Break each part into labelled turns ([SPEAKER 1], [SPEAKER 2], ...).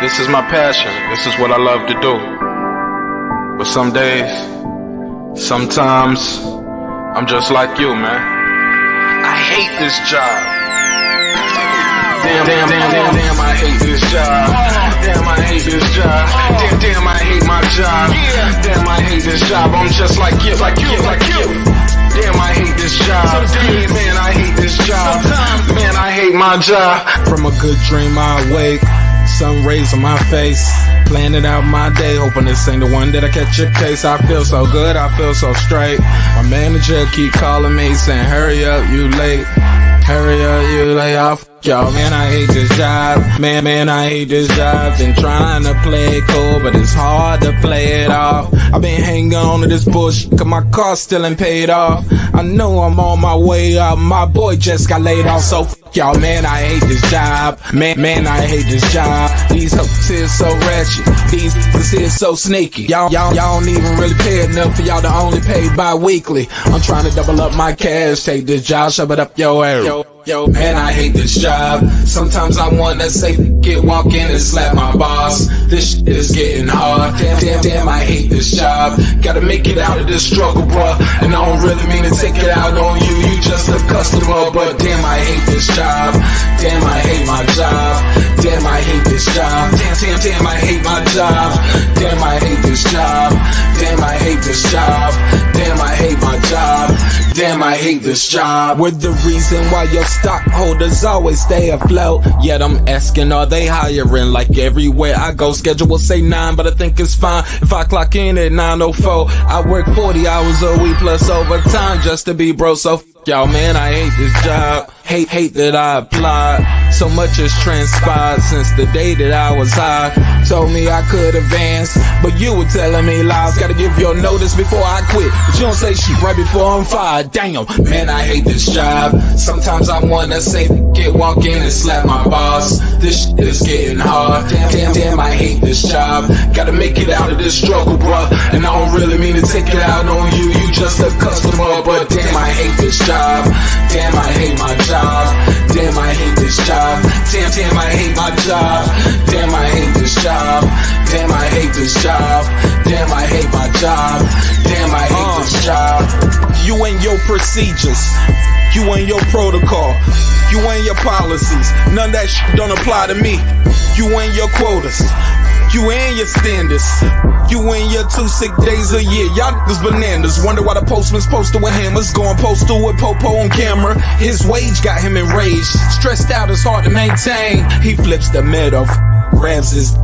[SPEAKER 1] This is my passion. This is what I love to do. But some days, sometimes, I'm just like you, man. I hate this job. Damn, I hate this job. Damn, I hate this job. Damn, I hate my job. Damn, I hate this job. I'm just like you. Damn, I hate this job. Man, I hate this job. Man, I hate my job. From a good dream I wake, sun rays on my face, planning out my day, hoping this ain't the one that I catch a case. I feel so good, I feel so straight. My manager keep calling me saying, hurry up, you late. Hurry up, you lay off. Y'all, man, I hate this job. Man, I hate this job. Been trying to play it cool, but it's hard to play it off. I've been hanging on to this bullshit, cause my car still ain't paid off. I know I'm on my way up, my boy just got laid off, so y'all, man, I hate this job. Man, I hate this job. These hoes is so ratchet. These is so sneaky. Y'all don't even really pay enough for y'all to only pay bi-weekly. I'm trying to double up my cash. Take this job, shove it up your ass. Yo, man, I hate this job. Sometimes I wanna say, walk in and slap my boss. This shit is getting hard. Damn, I hate this job. Gotta make it out of this struggle, bruh. And I don't really mean to take it out on you. You just a customer, but damn, I hate this job. Damn, I hate my job. Damn, I hate this job. Damn, I hate my job. Damn, I hate this job. Damn, I hate this job. Damn, I hate my job. Damn, I hate this job. We're the reason why your stockholders always stay afloat. Yet I'm asking, are they hiring? Like everywhere I go, schedule will say 9, but I think it's fine if I clock in at 9:04. I work 40 hours a week plus overtime just to be bro. So y'all, man, I hate this job. Hate that I applied. So much has transpired since the day that I was high. Told me I could advance, but you were telling me lies. Gotta give your notice before I quit, but you don't say shit right before I'm fired. Damn, man, I hate this job. Sometimes I wanna say, walk in and slap my boss. This shit is getting hard. Damn, I hate this job. Gotta make it out of this struggle, bruh. And I don't really mean to take it out on you. You just a customer, but damn, I hate this job. Damn, I hate my job. Damn, I hate this job. Damn, I hate my job. Damn, I hate this job. Damn, I hate this job. Damn, I hate my job. Damn, I hate this job. You and your procedures, you and your protocol, you and your policies, none of that shit don't apply to me. You and your quotas, you and your standards, you and your 2 sick days a year. Y'all niggas bananas. Wonder why the postman's posted with hammers, going postal with Popo on camera. His wage got him enraged, stressed out, it's hard to maintain. He flips the middle, grabs his.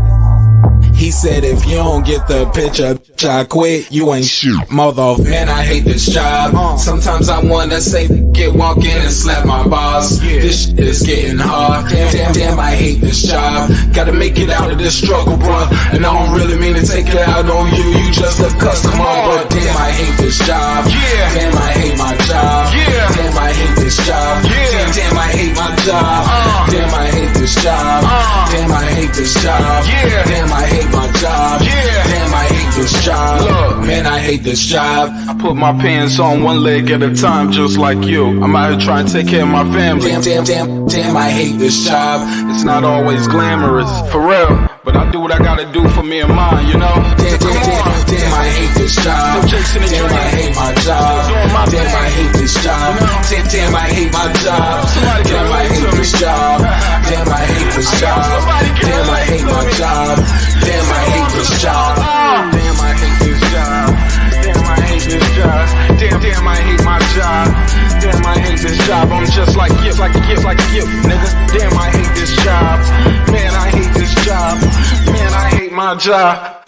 [SPEAKER 1] He said, if you don't get the picture, I quit, you ain't shit, mother. Man, I hate this job. Sometimes I wanna say, walk in and slap my boss. This shit is getting hard. Damn, I hate this job. Gotta make it out of this struggle, bruh. And I don't really mean to take it out on you. You just a customer, but damn, I hate this job. Damn, I hate my job. Damn, I hate this job. Damn, I hate my job. Damn, I hate this job. Damn, I hate this job. Damn, I hate my job. Damn, I hate this job. Look, man, I hate this job. I put my pants on one leg at a time, just like you. I'm out here trying to take care of my family. Damn, I hate this job. It's not always glamorous, for real, but I do what I gotta do for me and mine, you know? Damn, I hate this job. Damn, I hate my job. Damn, I hate this job. Damn, I hate my job. Damn, I hate this job. Damn, I hate this job. Damn, I hate my job. Damn, I hate this job. Damn, I hate this job. Damn, I hate this job. Damn, I hate my job. Damn, I hate this job. I'm just like you, nigga. Damn, I hate this job. Man, I hate this job. Man, I hate my job.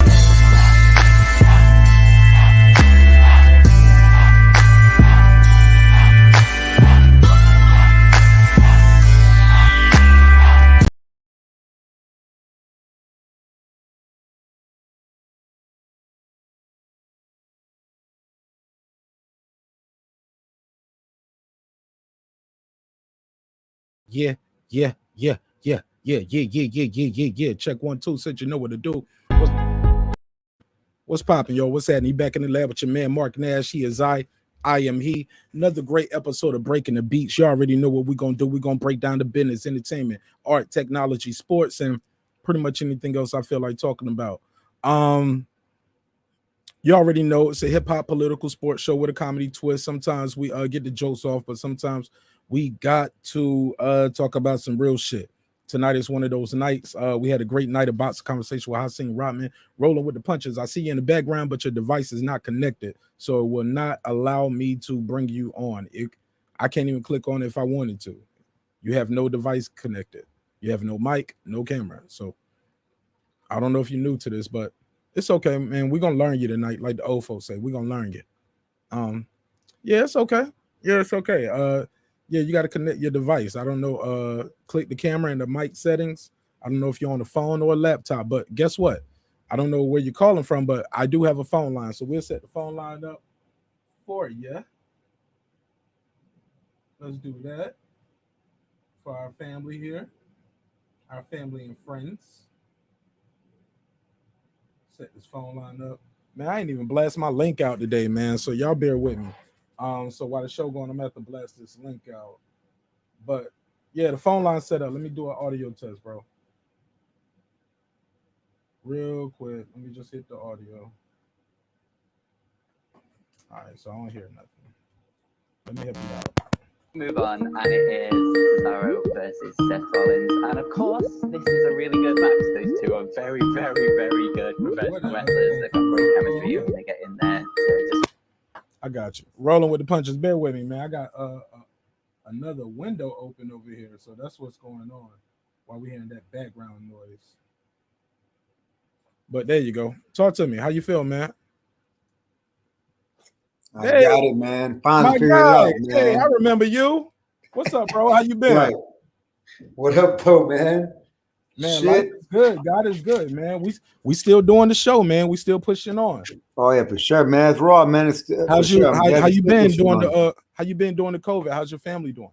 [SPEAKER 2] Yeah. Check 1, 2, said you know what to do. What's popping, yo? What's happening? You back in the lab with your man Marq Nash. He is I am he. Another great episode of Breaking the Beats. You already know what we're gonna do. We're gonna break down the business, entertainment, art, technology, sports, and pretty much anything else I feel like talking about. You already know it's a hip hop political sports show with a comedy twist. Sometimes we get the jokes off, but sometimes we got to talk about some real shit. Tonight is one of those nights. We had a great night of boxing conversation with Hassan Rodman, rolling with the punches. I see you in the background, but your device is not connected, so it will not allow me to bring you on. I can't even click on it if I wanted to. You have no device connected. You have no mic, no camera. So I don't know if you're new to this, but it's okay, man. We're gonna learn you tonight, like the old folks say. We're gonna learn you. Yeah, it's okay. Yeah, it's okay. Yeah, you got to connect your device. I don't know. Click the camera and the mic settings. I don't know if you're on a phone or a laptop, but guess what? I don't know where you're calling from, but I do have a phone line, so we'll set the phone line up for you. Let's do that for our family here, our family and friends. Set this phone line up. Man, I ain't even blast my link out today, man. So y'all bear with me. So while the show going, I'm gonna have to blast this link out. But yeah, the phone line set up. Let me do an audio test, bro. Real quick. Let me just hit the audio. All right, so I don't hear nothing. Let me help you out.
[SPEAKER 3] Move on, and it is Cesaro versus Seth Rollins, and of course, this is a really good match. Those two are very, very, very good professional wrestlers. They've got great chemistry when they get in there. So just...
[SPEAKER 2] I got you. Rolling with the punches. Bear with me, man. I got another window open over here, so that's what's going on while we hearing that background noise. But there you go. Talk to me. How you feel, man?
[SPEAKER 4] I got it, man. Finally figured it out, man.
[SPEAKER 2] Hey, I remember you. What's up, bro? How you been?
[SPEAKER 4] Right. What up, though, man?
[SPEAKER 2] Man, life is good. God is good, man. We still doing the show, man. We still pushing on.
[SPEAKER 4] Oh yeah, for sure, man. It's raw, man. It's
[SPEAKER 2] how's you? How you been doing the? How you been doing the COVID? How's your family doing?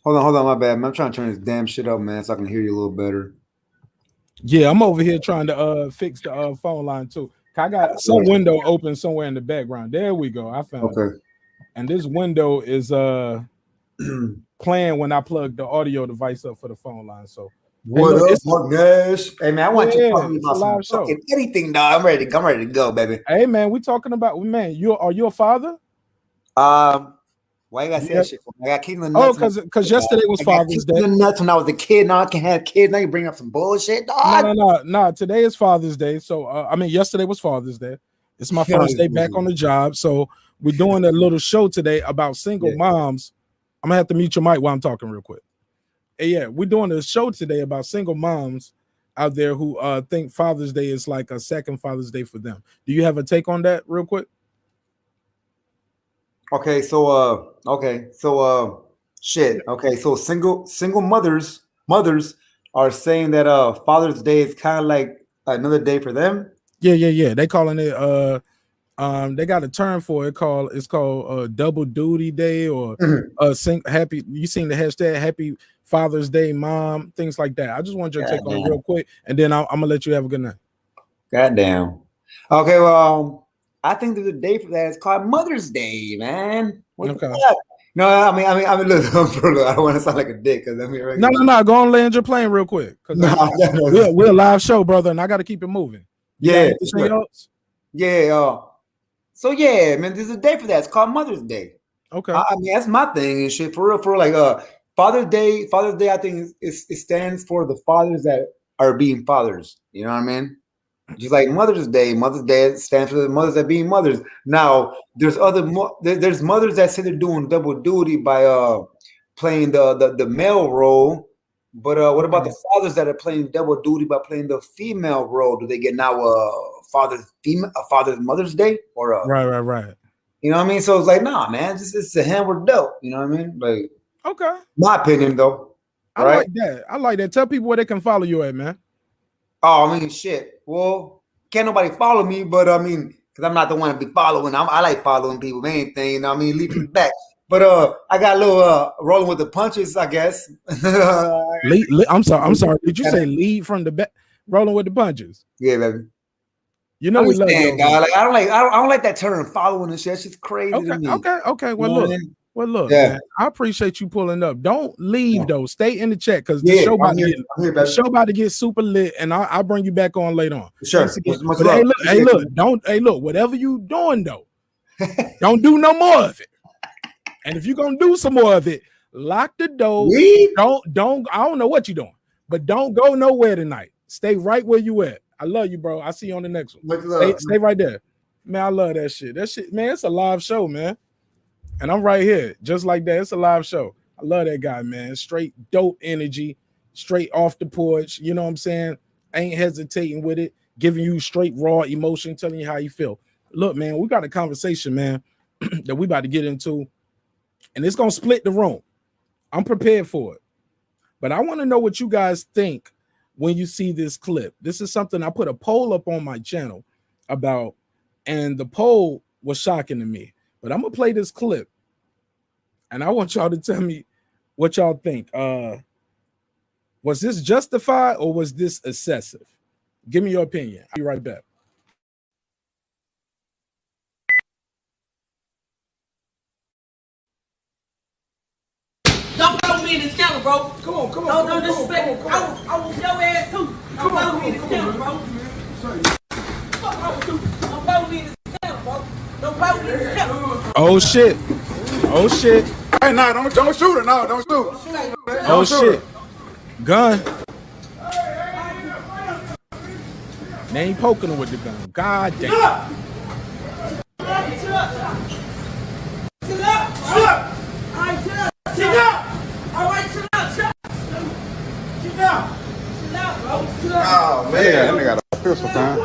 [SPEAKER 4] Hold on, my bad, man. I'm trying to turn this damn shit up, man, so I can hear you a little better.
[SPEAKER 2] Yeah, I'm over here trying to fix the phone line too. I got some window open somewhere in the background. There we go. I found it. And this window is playing when I plug the audio device up for the phone line. So
[SPEAKER 4] what up, Marq Nash? Hey man, I want you to talk about some fucking anything, dog. I'm ready to go, baby.
[SPEAKER 2] Hey man, we talking about man. Are you a father?
[SPEAKER 4] Why you gotta say that shit? I got kicked in the nuts.
[SPEAKER 2] Oh, because yesterday was Father's Day.
[SPEAKER 4] I got the nuts when I was a kid. Now I can have kids. Now you bring up some bullshit, dog.
[SPEAKER 2] No. Today is Father's Day. So I mean, yesterday was Father's Day. It's my first day back on the job. So we're doing a little show today about single moms. I'm gonna have to mute your mic while I'm talking real quick. And yeah, we're doing a show today about single moms out there who think Father's Day is like a second Father's Day for them. Do you have a take on that real quick?
[SPEAKER 4] Okay, so shit. Okay, so single mothers are saying that Father's Day is kind of like another day for them.
[SPEAKER 2] Yeah. They calling it they got a term for it it's called double duty day or happy. You seen the hashtag Happy Father's Day, Mom, things like that. I just want you to take on it real quick, and then I'm gonna let you have a good night.
[SPEAKER 4] Goddamn. Okay, well. I think there's a day for that. It's called Mother's Day, man. Okay. No, I mean, look, I don't want to sound like a dick because
[SPEAKER 2] No. Go on, land your plane real quick because we're a live show, brother, and I got to keep it moving.
[SPEAKER 4] Yeah. Yeah. So yeah, man, there's a day for that. It's called Mother's Day.
[SPEAKER 2] Okay.
[SPEAKER 4] I mean, that's my thing and shit for real. For like Father's Day. Father's Day, I think it stands for the fathers that are being fathers. You know what I mean? Just like Mother's Day stands for the mothers that being mothers. Now, there's there's mothers that say they're doing double duty by playing the male role. But what about the fathers that are playing double duty by playing the female role? Do they get now Father's Mother's Day or
[SPEAKER 2] right?
[SPEAKER 4] You know what I mean? So it's like, nah, man, it's a hammer dope. You know what I mean? Like,
[SPEAKER 2] okay,
[SPEAKER 4] my opinion though.
[SPEAKER 2] I like that. I like that. Tell people where they can follow you at, man.
[SPEAKER 4] Oh, I mean, shit. Well, can't nobody follow me, but I mean, because I'm not the one to be following. I like following people, main thing. You know what I mean? Leave them back. But I got a little rolling with the punches, I guess.
[SPEAKER 2] I'm sorry. Did you say lead from the back? Rolling with the punches.
[SPEAKER 4] Yeah, baby.
[SPEAKER 2] You know we love you.
[SPEAKER 4] Like, I don't like that term following and shit. It's just crazy to me.
[SPEAKER 2] Okay. Well, look. Well, look, man, I appreciate you pulling up. Don't leave though. Stay in the chat because the show about to get super lit, and I'll bring you back on later on.
[SPEAKER 4] Sure.
[SPEAKER 2] But hey, look, whatever you doing though, don't do no more of it. And if you're gonna do some more of it, lock the door. Don't. I don't know what you're doing, but don't go nowhere tonight. Stay right where you at. I love you, bro. I'll see you on the next one. Stay right there. Man, I love that shit. That shit, man, it's a live show, man. And I'm right here, just like that. It's a live show. I love that guy, man. Straight dope energy, straight off the porch. You know what I'm saying? Ain't hesitating with it, giving you straight raw emotion, telling you how you feel. Look, man, we got a conversation, man, that we about to get into, and it's gonna split the room. I'm prepared for it. But I want to know what you guys think when you see this clip. This is something I put a poll up on my channel about, and the poll was shocking to me. But I'm gonna play this clip, and I want y'all to tell me what y'all think. Was this justified or was this excessive? Give me your opinion. I'll be right back.
[SPEAKER 5] Don't follow me in this camera, bro. Come on. Don't disrespect me. I will your ass too. Don't follow me in this camera, bro. Don't follow me in this camera, bro. Don't follow me in this camera.
[SPEAKER 2] Oh shit.
[SPEAKER 6] Hey, no, don't shoot her. No, don't shoot.
[SPEAKER 2] Oh shit. Gun. They ain't poking her with the gun. God damn.
[SPEAKER 5] Chill up. All right, chill up.
[SPEAKER 6] Oh, man. They got a pistol, man.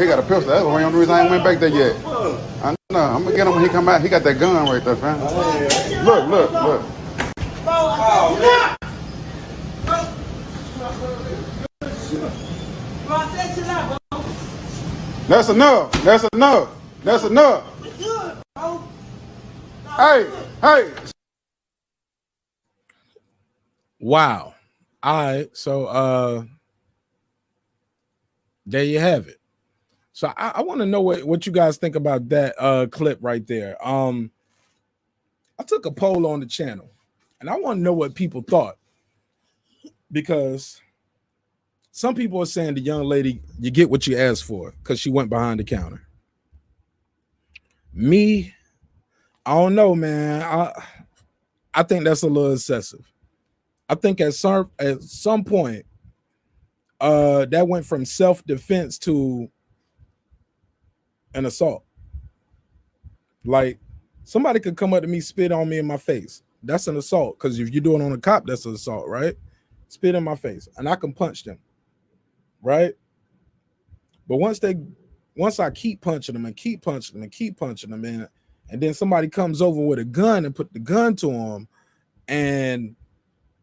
[SPEAKER 6] He got a pistol. That's the only reason I ain't went back there yet. I know. I'm going to get him when he come out. He got that gun right there, fam. Look. That's enough. Hey.
[SPEAKER 2] Wow. All right. So there you have it. So I want to know what you guys think about that clip right there. I took a poll on the channel, and I want to know what people thought, because some people are saying the young lady, you get what you asked for because she went behind the counter. Me, I don't know, man. I think that's a little excessive. I think at some point, that went from self-defense to an assault. Like, somebody could come up to me, spit on me in my face. That's an assault, because if you do it on a cop, that's an assault, right? Spit in my face, and I can punch them, right? But once I keep punching them and then somebody comes over with a gun and put the gun to them and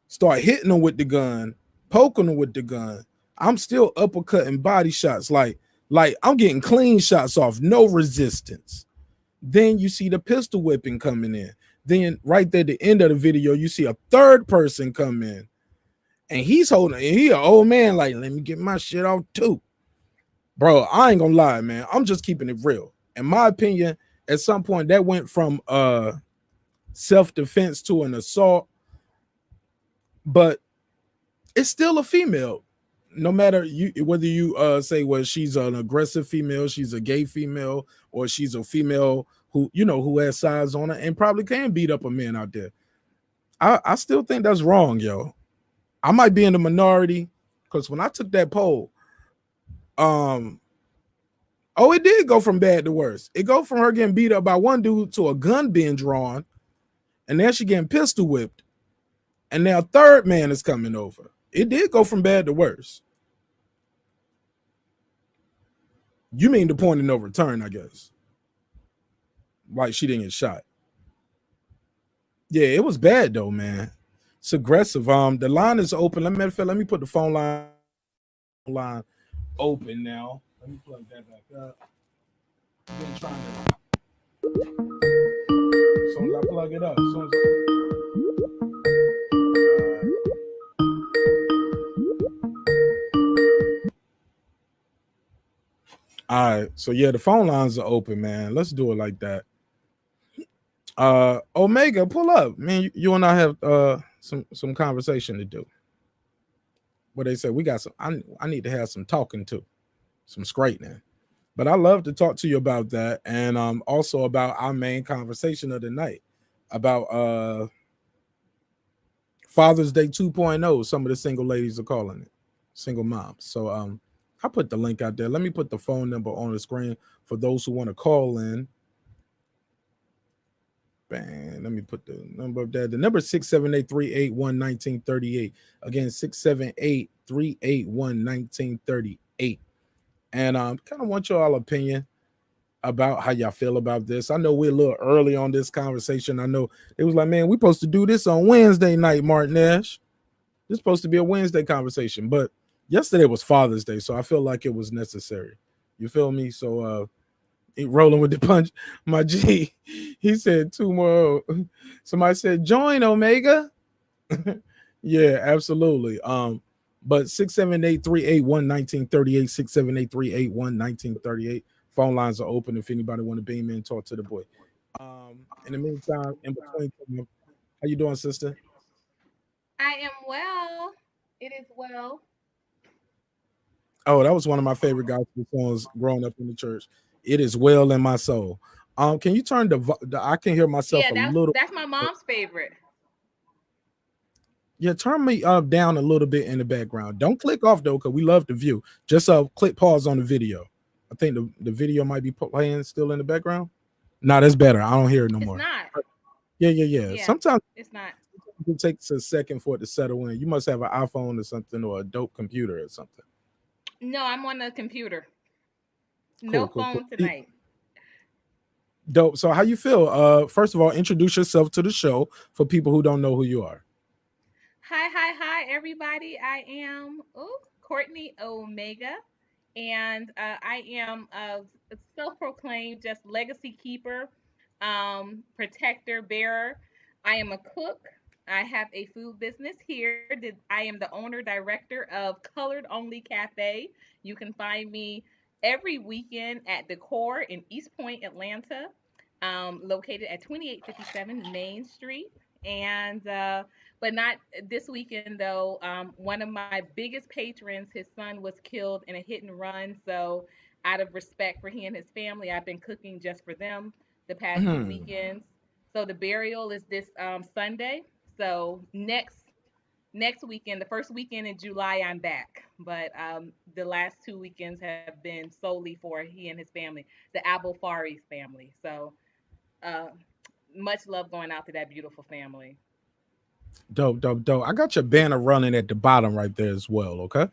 [SPEAKER 2] start hitting them with the gun, poking them with the gun, I'm still uppercutting body shots. Like I'm getting clean shots off, no resistance. Then you see the pistol whipping coming in. Then right there at the end of the video, you see a third person come in, and he an old man, like, let me get my shit off too. Bro, I ain't gonna lie, man. I'm just keeping it real. In my opinion, at some point that went from self-defense to an assault, but it's still a female. No matter whether you say, well, she's an aggressive female, she's a gay female, or she's a female who has size on her and probably can beat up a man out there. I still think that's wrong, yo. I might be in the minority, because when I took that poll, it did go from bad to worse. It go from her getting beat up by one dude to a gun being drawn, and then she getting pistol whipped, and now a third man is coming over. It did go from bad to worse. You mean the point of no return, I guess. Like she didn't get shot. Yeah, it was bad though, man. It's aggressive. The line is open. Let me put the phone line open now. Let me plug that back up. I've been trying to. As soon as I plug it up, all right, so yeah, the phone lines are open, man. Let's do it like that. Omega, pull up. Man, you and I have some conversation to do. What they say, we got some I need to have some talking to, some straightening. But I love to talk to you about that and also about our main conversation of the night about Father's Day 2.0. Some of the single ladies are calling it single moms. So I put the link out there. Let me put the phone number on the screen for those who want to call in. Bang. Let me put the number up there. The number is 678-381-1938. Again, 678-381-1938. And kind of want y'all opinion about how y'all feel about this. I know we're a little early on this conversation. I know it was like, man, we're supposed to do this on Wednesday night, Marq Nash. This is supposed to be a Wednesday conversation, but yesterday was Father's Day, so I feel like it was necessary. You feel me? So rolling with the punch, my G, he said two more. Somebody said join Omega. Yeah, absolutely. But 678-381-1938, 678-381-1938. Phone lines are open if anybody want to beam in, talk to the boy. In the meantime, in between, how you doing, sister?
[SPEAKER 7] I am well. It is well.
[SPEAKER 2] Oh, that was one of my favorite gospel songs growing up in the church. It is well in my soul. Can you turn I can hear myself
[SPEAKER 7] Yeah,
[SPEAKER 2] a
[SPEAKER 7] that's
[SPEAKER 2] little.
[SPEAKER 7] that's my mom's favorite.
[SPEAKER 2] Yeah, turn me up down a little bit in the background. Don't click off though, because we love the view. Just click pause on the video. I think the video might be playing still in the background. No, that's better. I don't hear it no
[SPEAKER 7] It's
[SPEAKER 2] more.
[SPEAKER 7] not.
[SPEAKER 2] Yeah.
[SPEAKER 7] Yeah,
[SPEAKER 2] Sometimes
[SPEAKER 7] it's not.
[SPEAKER 2] it takes a second for it to settle in. You must have an iPhone or something or a dope computer or something.
[SPEAKER 7] No, I'm on the computer. No
[SPEAKER 2] Cool.
[SPEAKER 7] phone tonight.
[SPEAKER 2] Dope. So how you feel? First of all, introduce yourself to the show for people who don't know who you are.
[SPEAKER 7] Hi, everybody. I am Courtney Omega, and I am a self-proclaimed just legacy keeper, protector, bearer. I am a cook. I have a food business here. I am the owner director of Colored Only Cafe. You can find me every weekend at the Core in East Point, Atlanta, located at 2857 Main Street. And but not this weekend though. One of my biggest patrons, his son was killed in a hit and run. So, out of respect for he and his family, I've been cooking just for them the past two
[SPEAKER 2] Hmm.
[SPEAKER 7] weekends. So the burial is this Sunday. So next weekend, the first weekend in July, I'm back. But the last two weekends have been solely for he and his family, the Abel Faris family. So uh, much love going out to that beautiful family.
[SPEAKER 2] Dope. I got your banner running at the bottom right there as well. Okay.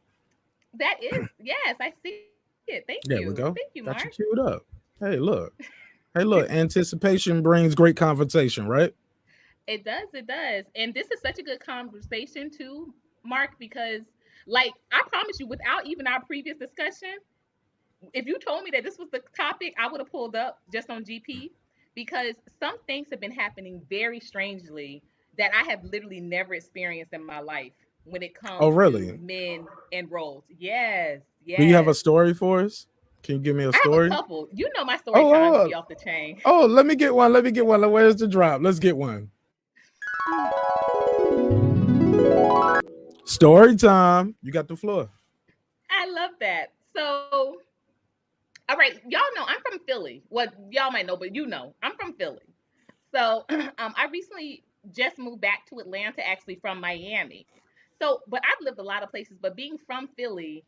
[SPEAKER 7] That is, yes, I see it. Thank you. Thank
[SPEAKER 2] There
[SPEAKER 7] you,
[SPEAKER 2] we go.
[SPEAKER 7] Mark.
[SPEAKER 2] Got you queued up. Hey, look. Hey, look. Anticipation brings great conversation, right?
[SPEAKER 7] It does. And this is such a good conversation too, Mark, because like I promise you, without even our previous discussion, if you told me that this was the topic, I would have pulled up just on GP because some things have been happening very strangely that I have literally never experienced in my life when it
[SPEAKER 2] Oh,
[SPEAKER 7] comes to
[SPEAKER 2] really?
[SPEAKER 7] men and roles. Yes,
[SPEAKER 2] Do you have a
[SPEAKER 7] yes.
[SPEAKER 2] story for us? Can you give me a
[SPEAKER 7] I have a
[SPEAKER 2] story?
[SPEAKER 7] couple. You know my story times
[SPEAKER 2] Oh,
[SPEAKER 7] be off the chain.
[SPEAKER 2] let me get one. Let me get one. Where's the drop? Let's get one. Story time. You got the floor.
[SPEAKER 7] I love that. So, all right, y'all know I'm from Philly. Well, y'all might know, but you know I'm from Philly. So, I recently just moved back to Atlanta, actually from Miami. So, but I've lived a lot of places, but being from Philly,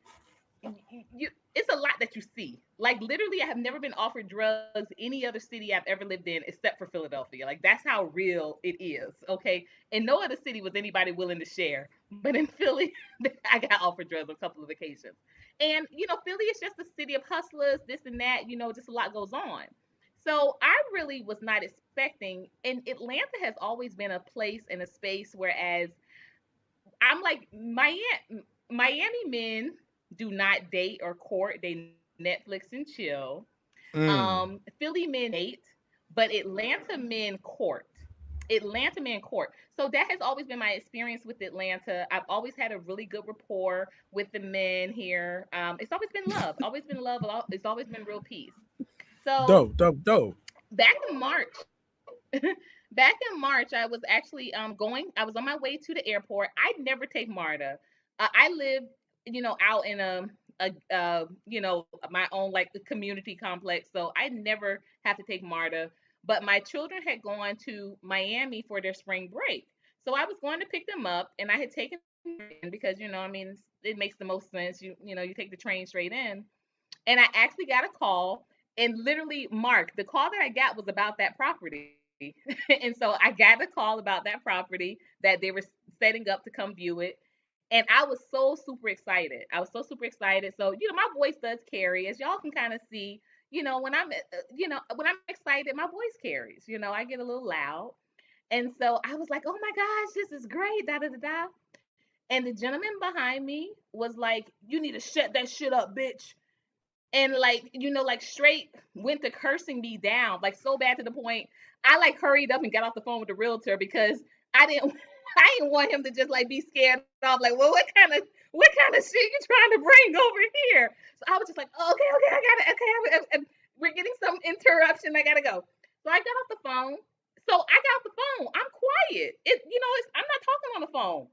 [SPEAKER 7] it's a lot that you see. Like literally, I have never been offered drugs any other city I've ever lived in except for Philadelphia. Like that's how real it is. Okay, in no other city was anybody willing to share, but in Philly, I got offered drugs on a couple of occasions. And Philly is just a city of hustlers, this and that. Just a lot goes on. So I really was not expecting, and Atlanta has always been a place and a space. Whereas I'm like Miami men do not date or court. They Netflix and chill.
[SPEAKER 2] Mm.
[SPEAKER 7] Philly men date, but Atlanta men court. Atlanta men court. So that has always been my experience with Atlanta. I've always had a really good rapport with the men here. It's always been love. Always been love. It's always been real peace. So
[SPEAKER 2] Dope.
[SPEAKER 7] back in March, Back in March, I was actually I was on my way to the airport. I'd never take MARTA. I live, out in my own like the community complex, so I never have to take MARTA. But my children had gone to Miami for their spring break, so I was going to pick them up, and I had taken them in because I mean, it makes the most sense. You take the train straight in, and I actually got a call, and literally, Mark, the call that I got was about that property. And so I got a call about that property that they were setting up to come view it. And I was so super excited. I was so super excited. So, my voice does carry, as y'all can kind of see, when I'm excited, my voice carries, I get a little loud. And so I was like, oh my gosh, this is great, da da da da. And the gentleman behind me was like, you need to shut that shit up, bitch. And like like straight went to cursing me down like so bad to the point I like hurried up and got off the phone with the realtor because I didn't I didn't want him to just like be scared off like, well, what kind of shit you trying to bring over here? So I was just like, okay, I got it, okay, we're getting some interruption, I gotta go. So I got off the phone. So I got off the phone, I'm quiet, I'm not talking on the phone.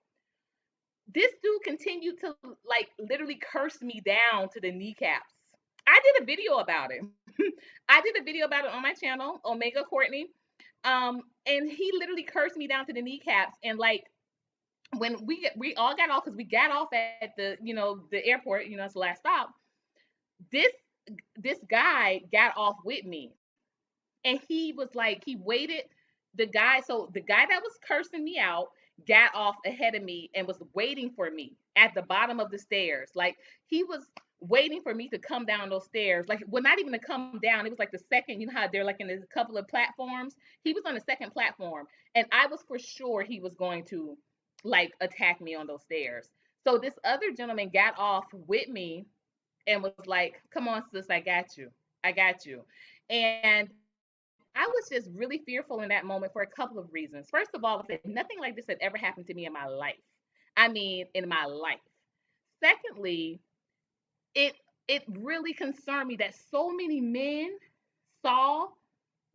[SPEAKER 7] This dude continued to like literally curse me down to the kneecaps. I did a video about it. I did a video about it on my channel, Omega Courtney. And he literally cursed me down to the kneecaps. And like when we all got off, because we got off at the airport, it's the last stop. This guy got off with me, and he was like, he waited. The guy that was cursing me out got off ahead of me and was waiting for me at the bottom of the stairs. Like he was waiting for me to come down those stairs. Like, well, not even to come down. It was like the second, how they're like in a couple of platforms. He was on the second platform, and I was for sure he was going to like attack me on those stairs. So this other gentleman got off with me and was like, "Come on, sis, I got you. I got you." And I was just really fearful in that moment for a couple of reasons. First of all, nothing like this had ever happened to me in my life. I mean, in my life. Secondly, it really concerned me that so many men saw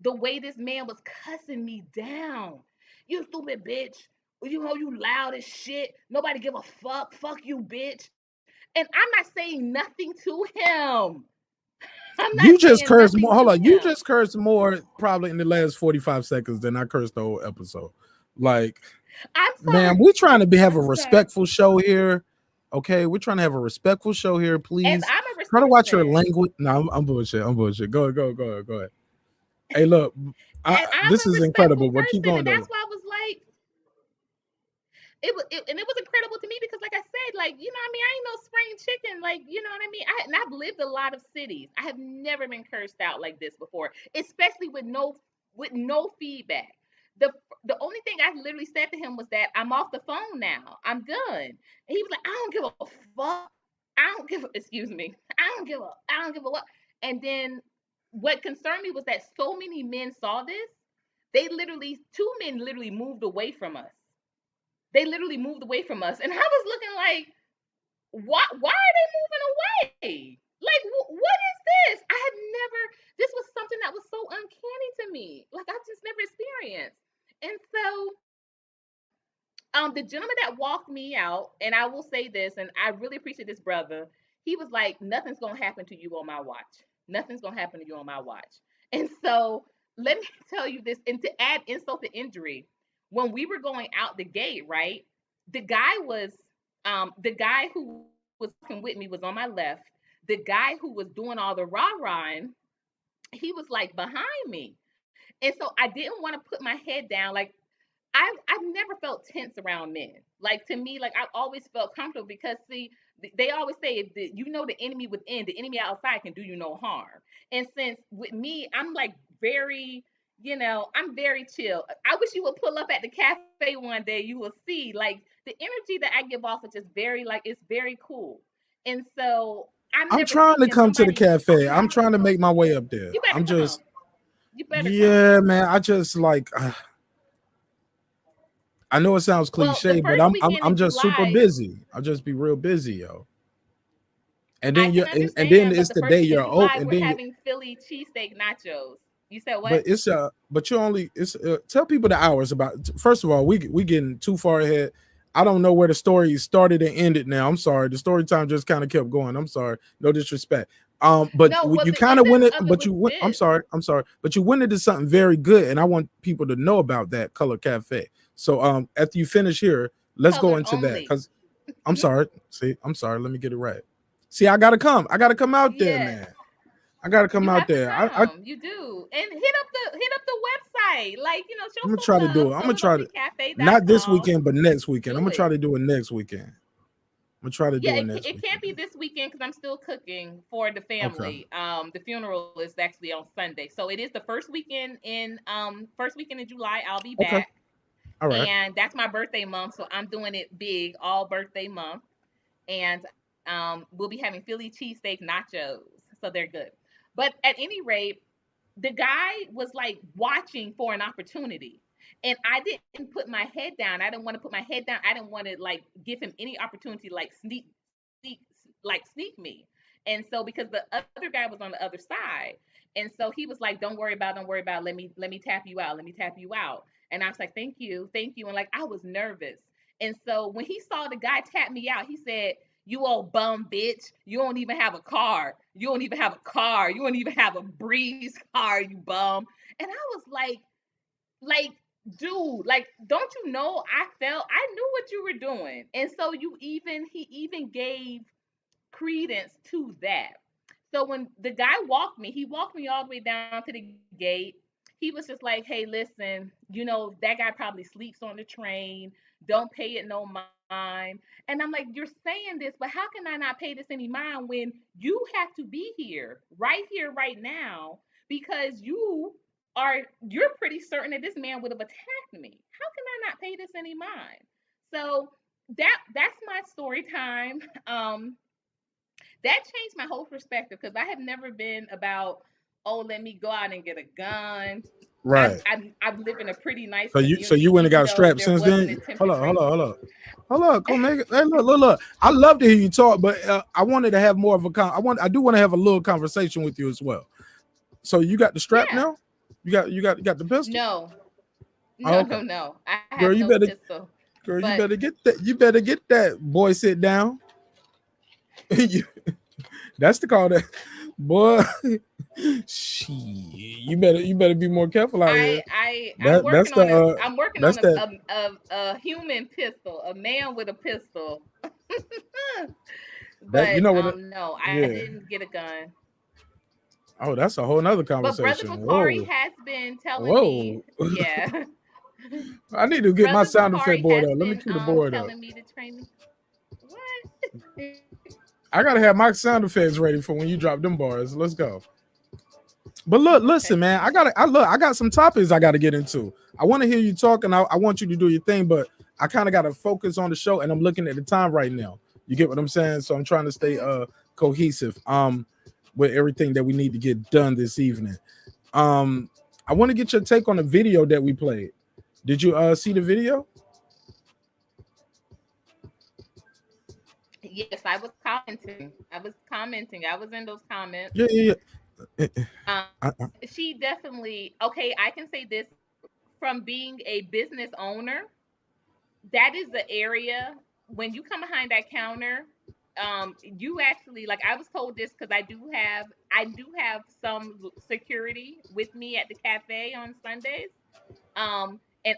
[SPEAKER 7] the way this man was cussing me down. You stupid bitch. You loud as shit. Nobody give a fuck. Fuck you, bitch. And I'm not saying nothing to him.
[SPEAKER 2] You just cursed more. Hold on. You just cursed more probably in the last 45 seconds than I cursed the whole episode. Like, man, we're trying to have a respectful show here. Okay, we're trying to have a respectful show here. Please try to watch your language. No, I'm bullshit. Go ahead. Hey, look, this is incredible. But keep going.
[SPEAKER 7] That's why I was like, it was incredible to me because, like I said, like what I mean, I ain't no spring chicken, like what I mean. I've lived a lot of cities. I have never been cursed out like this before, especially with no feedback. The only thing I literally said to him was that I'm off the phone now. I'm done. And he was like, I don't give a fuck. Excuse me. I don't give a what. And then what concerned me was that so many men saw this. Two men literally moved away from us. They literally moved away from us. And I was looking like, why are they moving away? Like, what is this? This was something that was so uncanny to me. Like, I've just never experienced. And so, the gentleman that walked me out, and I will say this, and I really appreciate this brother, he was like, nothing's going to happen to you on my watch. Nothing's going to happen to you on my watch. And so, let me tell you this, and to add insult to injury, when we were going out the gate, right, the guy who was walking with me was on my left. The guy who was doing all the rah-rahing, he was like behind me. And so I didn't want to put my head down. Like, I've never felt tense around men. Like, to me, like, I've always felt comfortable because, see, they always say, if the enemy within, the enemy outside can do you no harm. And since with me, I'm like very, I'm very chill. I wish you would pull up at the cafe one day. You will see, like, the energy that I give off is just very, like, it's very cool. And so
[SPEAKER 2] I'm trying to come to the cafe. I'm trying to make my way up there. I'm just, yeah, man. I just like, I know it sounds cliche, but I'm just super busy. I'll just be real busy, yo. And then it's the day you're open.
[SPEAKER 7] We're having Philly cheesesteak nachos. You said
[SPEAKER 2] But
[SPEAKER 7] what?
[SPEAKER 2] it's but you only it's tell people the hours about. First of all, we getting too far ahead. I don't know where the story started and ended. Now I'm sorry. The story time just kind of kept going. I'm sorry. No disrespect. But
[SPEAKER 7] No, well,
[SPEAKER 2] you
[SPEAKER 7] the
[SPEAKER 2] kind of went
[SPEAKER 7] essence
[SPEAKER 2] it.
[SPEAKER 7] of it
[SPEAKER 2] But
[SPEAKER 7] was
[SPEAKER 2] you went. I'm
[SPEAKER 7] this.
[SPEAKER 2] sorry. I'm sorry. But you went into something very good, and I want people to know about that Color Cafe. So after you finish here, let's go
[SPEAKER 7] Color
[SPEAKER 2] into that
[SPEAKER 7] only.
[SPEAKER 2] because I'm sorry. See, I'm sorry. Let me get it right. See, I gotta come. I gotta come out there,
[SPEAKER 7] Yeah,
[SPEAKER 2] man. I gotta come
[SPEAKER 7] you
[SPEAKER 2] out
[SPEAKER 7] have to
[SPEAKER 2] there.
[SPEAKER 7] come. You do. And hit up the website. Like, show
[SPEAKER 2] I'm gonna try to
[SPEAKER 7] some love.
[SPEAKER 2] do it. I'm gonna try to not this
[SPEAKER 7] Philadelphiacafe.com.
[SPEAKER 2] weekend, but next weekend. I'm
[SPEAKER 7] Do
[SPEAKER 2] gonna try
[SPEAKER 7] it.
[SPEAKER 2] to do it next weekend. I'm gonna try to
[SPEAKER 7] Yeah,
[SPEAKER 2] do it next
[SPEAKER 7] it can't
[SPEAKER 2] weekend.
[SPEAKER 7] be this weekend because I'm still cooking for the
[SPEAKER 2] Okay.
[SPEAKER 7] family. The funeral is actually on Sunday, so it is the first weekend in July. I'll be
[SPEAKER 2] Okay.
[SPEAKER 7] back,
[SPEAKER 2] All right.
[SPEAKER 7] and that's my birthday month, so I'm doing it big, all birthday month. And we'll be having Philly cheesesteak nachos, so they're good. But at any rate, the guy was like watching for an opportunity. And I didn't put my head down. I didn't want to put my head down. I didn't want to like give him any opportunity like sneak me. And so because the other guy was on the other side, and so he was like, don't worry about it. Let me tap you out. Let me tap you out. And I was like, thank you. And like I was nervous. And so when he saw the guy tap me out, he said, "You old bum bitch. You don't even have a car. You don't even have a car. You don't even have a breeze car, you bum." And I was like, dude, like, don't you know I knew what you were doing. And so he even gave credence to that. So when the guy he walked me all the way down to the gate. He was just like, "Hey, listen, that guy probably sleeps on the train. Don't pay it no mind." And I'm like, "You're saying this, but how can I not pay this any mind when you have to be here, right now, because you're pretty certain that this man would have attacked me. How can I not pay this any mind?" So that's my story time. That changed my whole perspective because I have never been about, oh, let me go out and get a gun.
[SPEAKER 2] Right.
[SPEAKER 7] I live in a pretty nice
[SPEAKER 2] So you
[SPEAKER 7] community,
[SPEAKER 2] went and
[SPEAKER 7] even
[SPEAKER 2] got
[SPEAKER 7] though
[SPEAKER 2] strapped
[SPEAKER 7] there
[SPEAKER 2] since
[SPEAKER 7] wasn't a
[SPEAKER 2] then? Hold on, hold
[SPEAKER 7] temperature.
[SPEAKER 2] on, hold on. Hold on, come nigga. Hey, look. I love to hear you talk, but I wanted to have more of a I do want to have a little conversation with you as well. So you got the strap
[SPEAKER 7] Yeah.
[SPEAKER 2] now? You got the pistol?
[SPEAKER 7] No.
[SPEAKER 2] Oh,
[SPEAKER 7] No,
[SPEAKER 2] okay.
[SPEAKER 7] no, no. I have
[SPEAKER 2] Girl,
[SPEAKER 7] no
[SPEAKER 2] you better
[SPEAKER 7] pistol.
[SPEAKER 2] girl, you
[SPEAKER 7] But
[SPEAKER 2] better get that. You better get that. Boy, sit down. That's the call that boy. Shit, you better be more careful out here.
[SPEAKER 7] I'm
[SPEAKER 2] That's
[SPEAKER 7] working
[SPEAKER 2] the
[SPEAKER 7] on a I'm working
[SPEAKER 2] that's
[SPEAKER 7] on
[SPEAKER 2] that
[SPEAKER 7] a human pistol, a man with a pistol.
[SPEAKER 2] that you
[SPEAKER 7] But
[SPEAKER 2] know what
[SPEAKER 7] no, I
[SPEAKER 2] yeah.
[SPEAKER 7] didn't get a gun.
[SPEAKER 2] Oh, that's a whole nother
[SPEAKER 7] But Brother
[SPEAKER 2] conversation.
[SPEAKER 7] Bakari
[SPEAKER 2] Whoa.
[SPEAKER 7] has been telling me,
[SPEAKER 2] Whoa.
[SPEAKER 7] yeah.
[SPEAKER 2] I need to get my
[SPEAKER 7] Brother
[SPEAKER 2] sound effect
[SPEAKER 7] Bakari
[SPEAKER 2] board
[SPEAKER 7] has
[SPEAKER 2] up. Let me
[SPEAKER 7] been
[SPEAKER 2] cue the board up.
[SPEAKER 7] telling me to train me. What?
[SPEAKER 2] I gotta have my sound effects ready for when you drop them bars. Let's go. But look, listen,
[SPEAKER 7] Okay.
[SPEAKER 2] man. I got some topics I gotta get into. I want to hear you talk, and I want you to do your thing, but I kind of gotta focus on the show, and I'm looking at the time right now. You get what I'm saying? So I'm trying to stay cohesive with everything that we need to get done this evening. I want to get your take on the video that we played. Did you see the video?
[SPEAKER 7] Yes, I was commenting. I was in those comments.
[SPEAKER 2] Yeah.
[SPEAKER 7] She definitely, okay, I can say this from being a business owner, that is the area when you come behind that counter, you actually, like, I was told this because I do have some security with me at the cafe on Sundays. And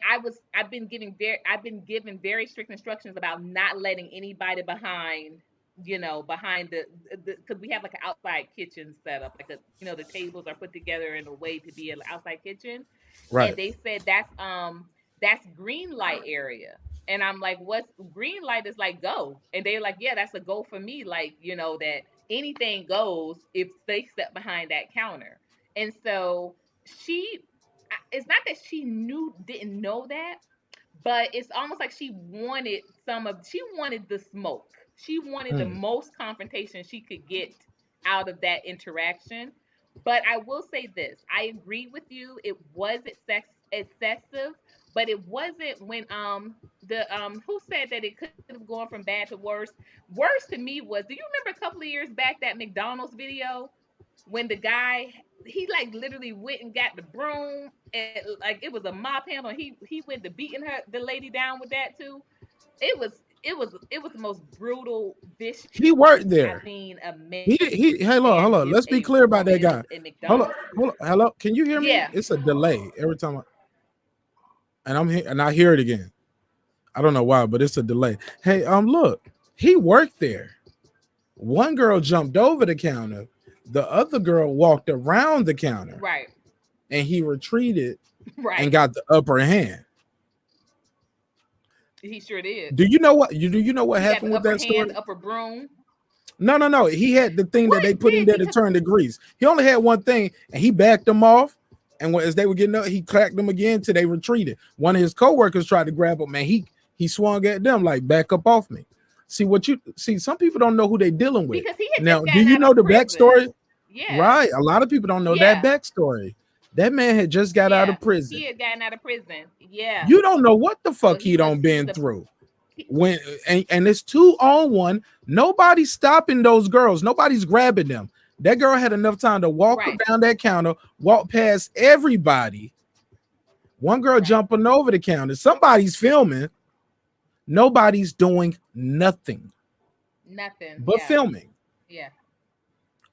[SPEAKER 7] I've been given very strict instructions about not letting anybody behind the because we have like an outside kitchen set up, like the tables are put together in a way to be an outside kitchen. And
[SPEAKER 2] Right.
[SPEAKER 7] they said that's green light area. And I'm like, what's green light? Is like go. And they're like, yeah, that's a go for me. Like, that anything goes if they step behind that counter. And so she it's not that didn't know that, but it's almost like she wanted the smoke. She wanted the
[SPEAKER 2] Mm.
[SPEAKER 7] most confrontation she could get out of that interaction. But I will say this, I agree with you. It was excessive, but it wasn't when the who said that it could have gone from bad to worse. Worse to me was, do you remember a couple of years back that McDonald's video when the guy he like literally went and got the broom and like it was a mop handle. He went to beating the lady down with that too. It was the most brutal, vicious.
[SPEAKER 2] He worked
[SPEAKER 7] I
[SPEAKER 2] there.
[SPEAKER 7] mean, a man
[SPEAKER 2] Hold on.
[SPEAKER 7] is
[SPEAKER 2] Let's be
[SPEAKER 7] a
[SPEAKER 2] clear about that
[SPEAKER 7] man
[SPEAKER 2] guy.
[SPEAKER 7] at
[SPEAKER 2] Hold on,
[SPEAKER 7] McDonald's.
[SPEAKER 2] hello. Can you hear me?
[SPEAKER 7] Yeah.
[SPEAKER 2] It's a delay every time and I'm here and I hear it again. I don't know why, but it's a delay. Hey, look, he worked there. One girl jumped over the counter, the other girl walked around the counter,
[SPEAKER 7] Right.
[SPEAKER 2] and he retreated
[SPEAKER 7] Right.
[SPEAKER 2] and got the upper hand.
[SPEAKER 7] He sure did.
[SPEAKER 2] Do you know what
[SPEAKER 7] He
[SPEAKER 2] happened with
[SPEAKER 7] got the upper
[SPEAKER 2] that story?
[SPEAKER 7] hand, upper broom.
[SPEAKER 2] No. He had the thing that they put in there to
[SPEAKER 7] Because
[SPEAKER 2] turn the grease. He only had one thing, and he backed them off. And as they were getting up, he cracked them again till they retreated. One of his co-workers tried to grab him, man. He swung at them like, back up off me. Some people don't know who they're dealing with.
[SPEAKER 7] because he had
[SPEAKER 2] Now,
[SPEAKER 7] just
[SPEAKER 2] do
[SPEAKER 7] gotten
[SPEAKER 2] you
[SPEAKER 7] out
[SPEAKER 2] know
[SPEAKER 7] of
[SPEAKER 2] the
[SPEAKER 7] prison.
[SPEAKER 2] backstory?
[SPEAKER 7] Yeah.
[SPEAKER 2] Right. A lot of people don't know that backstory. That man had just got out of prison.
[SPEAKER 7] He had gotten out of prison. Yeah.
[SPEAKER 2] You don't know what the fuck
[SPEAKER 7] So
[SPEAKER 2] he don't been through. When and it's 2-on-1, nobody's stopping those girls, nobody's grabbing them. That girl had enough time to walk down that counter, walk past everybody. One girl jumping over the counter. Somebody's filming. Nobody's doing nothing.
[SPEAKER 7] Nothing
[SPEAKER 2] but filming.
[SPEAKER 7] Yeah.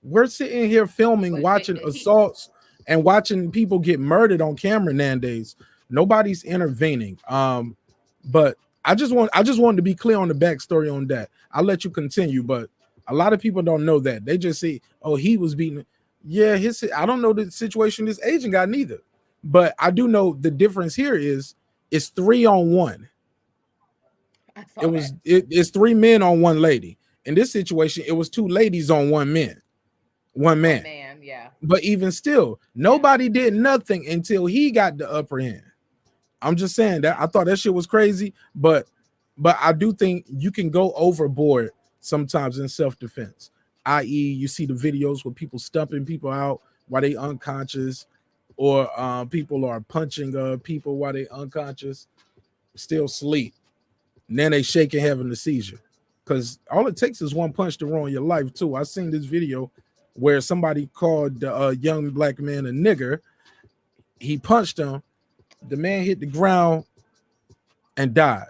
[SPEAKER 2] We're sitting here filming,
[SPEAKER 7] But
[SPEAKER 2] watching assaults and watching people get murdered on camera nowadays. Nobody's intervening. But I just wanted to be clear on the backstory on that. I'll let you continue, but a lot of people don't know that. They just see, oh, he was beaten. Yeah, I don't know the situation this agent got neither. But I do know the difference here is it's 3-on-1. It's 3 men on 1 lady. In this situation, it was 2 ladies on 1 man. One man,
[SPEAKER 7] yeah.
[SPEAKER 2] But even still, nobody did nothing until he got the upper hand. I'm just saying that I thought that shit was crazy, but I do think you can go overboard sometimes in self-defense. I.e., you see the videos where people stumping people out while they unconscious, or people are punching people while they unconscious, still sleep. And then they shake and having a seizure. Because all it takes is one punch to ruin your life, too. I seen this video where somebody called a young black man a nigger. He punched him. The man hit the ground and died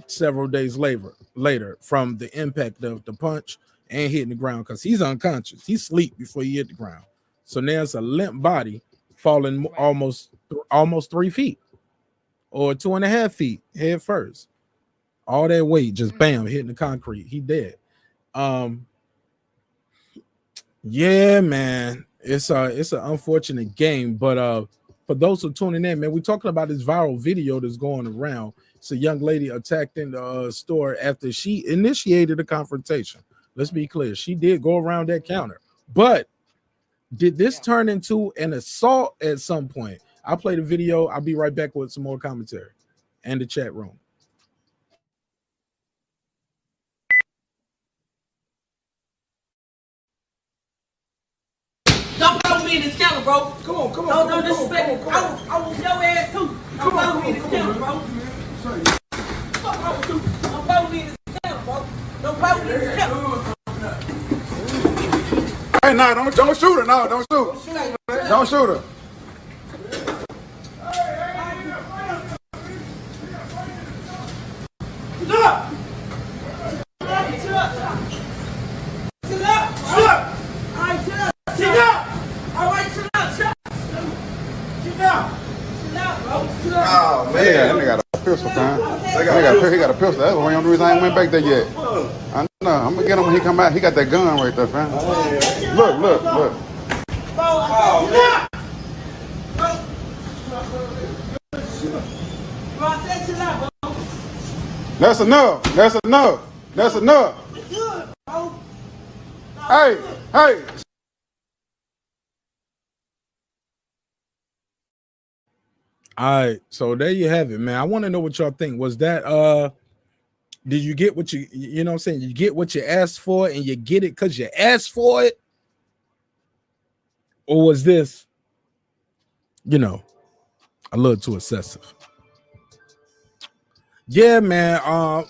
[SPEAKER 2] several days later from the impact of the punch and hitting the ground, because he's unconscious. He sleep before he hit the ground. So now it's a limp body falling almost 3 feet or 2.5 feet head first. All that weight just bam hitting the concrete. He dead. Yeah, man. It's an unfortunate game, but for those who are tuning in, man, we're talking about this viral video that's going around. It's a young lady attacked in the store after she initiated a confrontation. Let's be clear. She did go around that counter, but did this turn into an assault at some point? I'll play the video. I'll be right back with some more commentary and the chat room.
[SPEAKER 5] Don't follow me in this camera, bro. Come on. Don't disrespect me. I want your ass too. Don't follow me in this camera, bro. Fuck wrong with you? Don't follow me in this camera, bro. Don't follow me in this camera.
[SPEAKER 6] Hey, no, don't shoot her. No, don't shoot. Don't shoot her.
[SPEAKER 5] Chill up. Chill up. All right, chill up. Chill up. All right, chill out. Chill out. Chill out, bro. Chill out.
[SPEAKER 6] Oh, man. That nigga got a pistol, man. He got a pistol. That's the only reason I ain't went back there yet. I know. I'm going to get him when he come out. He got that gun right there, fam. Look.
[SPEAKER 5] Oh, man. Bro, I said chill out, bro.
[SPEAKER 6] That's enough.
[SPEAKER 5] It's good, bro.
[SPEAKER 6] Hey.
[SPEAKER 2] All right, so there you have it, man. I want to know what y'all think. Was that did you get what you know what I'm saying? You get what you asked for and you get it because you asked for it? Or was this, a little too excessive? Yeah, man.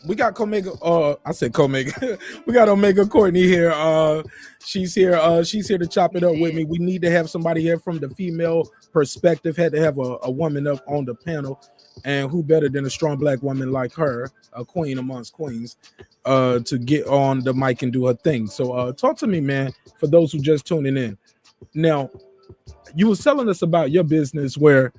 [SPEAKER 2] We got Omega. I said Omega. We got Omega Courtney here. She's here. She's here to chop it up with me. We need to have somebody here from the female perspective. Had to have a woman up on the panel, and who better than a strong black woman like her, a queen amongst queens, to get on the mic and do her thing. So, talk to me, man. For those who just tuning in, now you was telling us about your business where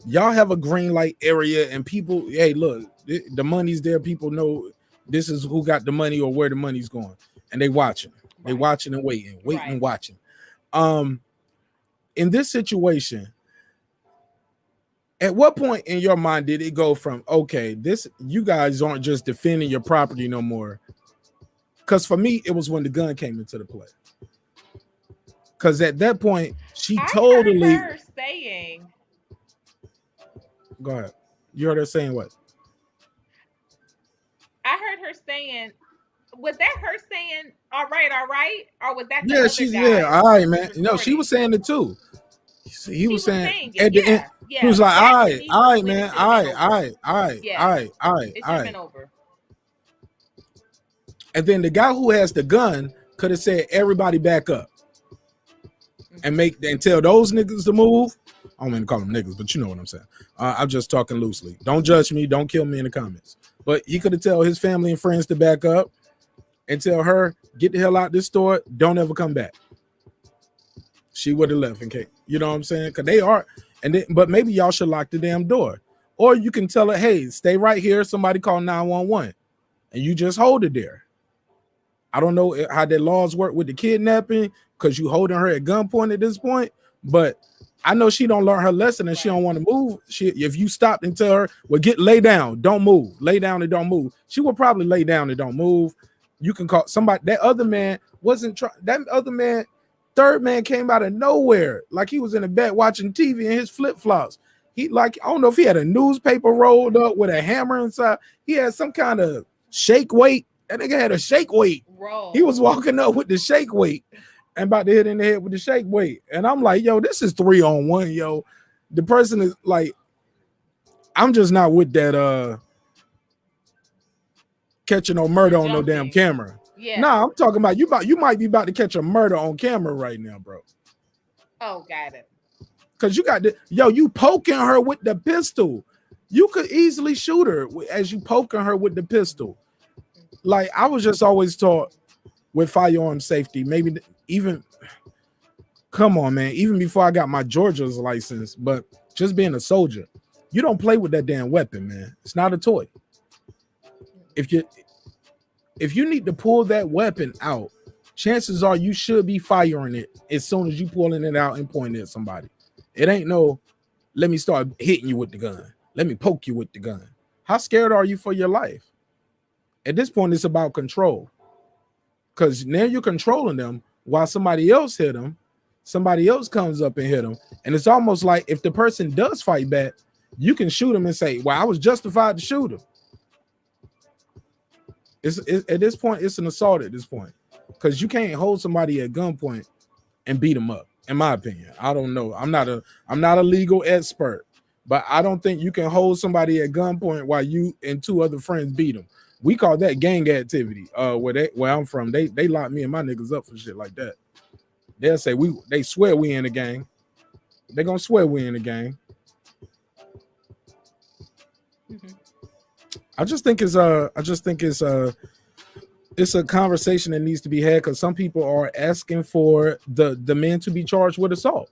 [SPEAKER 2] y'all have a green light area and people, hey, look, the money's there. People know this is who got the money or where the money's going, and they watching. They watching and waiting and watching. In this situation, at what point in your mind did it go from, okay, this, you guys aren't just defending your property no more? Because for me, it was when the gun came into the play. Because at that point, she totally
[SPEAKER 7] heard her saying.
[SPEAKER 2] Go ahead. You heard her saying what?
[SPEAKER 7] I heard her saying, was that her saying, all right, or was that the
[SPEAKER 2] Yeah,
[SPEAKER 7] other
[SPEAKER 2] she's
[SPEAKER 7] guy
[SPEAKER 2] all right, man. No, she was saying it too. He was saying at the end, he was like, all right, man, all right.
[SPEAKER 7] It should have been over.
[SPEAKER 2] And then the guy who has the gun could have said, everybody back up. And tell those niggas to move. I don't mean to call them niggas, but you know what I'm saying. I'm just talking loosely. Don't judge me. Don't kill me in the comments. But he could have tell his family and friends to back up and tell her, get the hell out this store. Don't ever come back. She would have left in case, you know what I'm saying? Because they are, but maybe y'all should lock the damn door. Or you can tell her, hey, stay right here. Somebody call 911. And you just hold it there. I don't know how the laws work with the kidnapping because you holding her at gunpoint at this point, but I know she don't learn her lesson and she don't want to move. If you stop and tell her, well, lay down, don't move, lay down and don't move, she will probably lay down and don't move. You can call somebody. That other man wasn't trying. That other man, third man, came out of nowhere like he was in the bed watching TV in his flip flops. He I don't know if he had a newspaper rolled up with a hammer inside. He had some kind of shake weight. That nigga had a shake weight.
[SPEAKER 7] Roll.
[SPEAKER 2] He was walking up with the shake weight and about to hit in the head with the shake weight. And I'm like, yo, this is 3-on-1, yo. The person is like, I'm just not with that catching no murder on no damn camera.
[SPEAKER 7] Yeah.
[SPEAKER 2] Nah, I'm talking about you might be about to catch a murder on camera right now, bro.
[SPEAKER 7] Oh, got it.
[SPEAKER 2] Cause you got you poking her with the pistol. You could easily shoot her as you poking her with the pistol. Like, I was just always taught with firearm safety, maybe even, come on, man, even before I got my Georgia's license, but just being a soldier, you don't play with that damn weapon, man. It's not a toy. If you need to pull that weapon out, chances are you should be firing it as soon as you pulling it out and pointing at somebody. It ain't no, let me start hitting you with the gun. Let me poke you with the gun. How scared are you for your life? At this point, it's about control. Because now you're controlling them while somebody else hit them. Somebody else comes up and hit them. And it's almost like if the person does fight back, you can shoot him and say, well, I was justified to shoot him. At this point, it's an assault at this point. Because you can't hold somebody at gunpoint and beat them up, in my opinion. I don't know. I'm not a legal expert, but I don't think you can hold somebody at gunpoint while you and two other friends beat them. We call that gang activity. Where I'm from, they lock me and my niggas up for shit like that. They'll say they swear we in a gang. They're gonna swear we in a gang. Mm-hmm. I just think it's a conversation that needs to be had because some people are asking for the men to be charged with assault.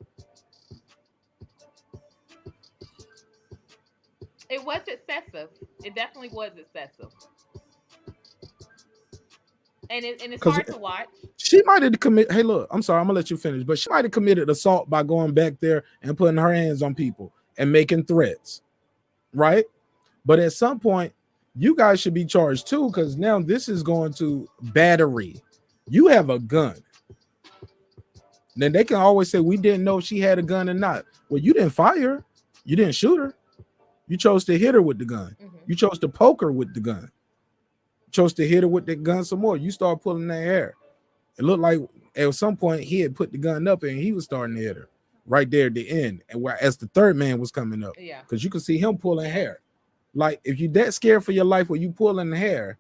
[SPEAKER 7] It was excessive. It definitely was excessive. And it's hard to watch.
[SPEAKER 2] She might have committed. Hey, look, I'm sorry, I'm gonna let you finish, but she might have committed assault by going back there and putting her hands on people and making threats, right? But at some point, you guys should be charged too, because now this is going to battery. You have a gun. Then they can always say we didn't know if she had a gun or not. Well, you didn't fire her. You didn't shoot her. You chose to hit her with the gun. Mm-hmm. You chose to poke her with the gun. Chose to hit her with the gun some more. You start pulling that hair. It looked like at some point he had put the gun up and he was starting to hit her right there at the end. And as the third man was coming up, because you could see him pulling hair. Like if you that scared for your life where you pulling the hair,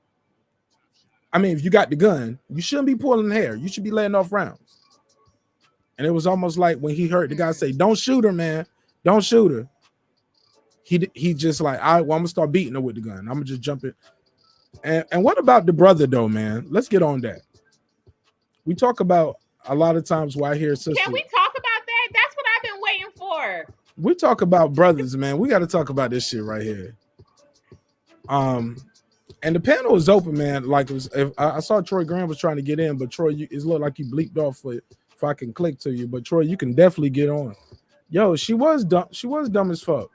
[SPEAKER 2] I mean, if you got the gun, you shouldn't be pulling the hair. You should be letting off rounds. And it was almost like when he heard the guy say, "Don't shoot her, man. Don't shoot her." He just like, "All right, well, I'm gonna start beating her with the gun. I'm gonna just jump in." And what about the brother though, man? Let's get on that. We talk about a lot of times where I hear sisters.
[SPEAKER 7] Can we talk about that? That's what I've been waiting for.
[SPEAKER 2] We talk about brothers, man. We got to talk about this shit right here. And the panel is open, man. Like it was, if I saw Troy Graham was trying to get in, but Troy, it looked like you bleeped off for if I can click to you. But Troy, you can definitely get on. Yo, she was dumb. She was dumb as fuck,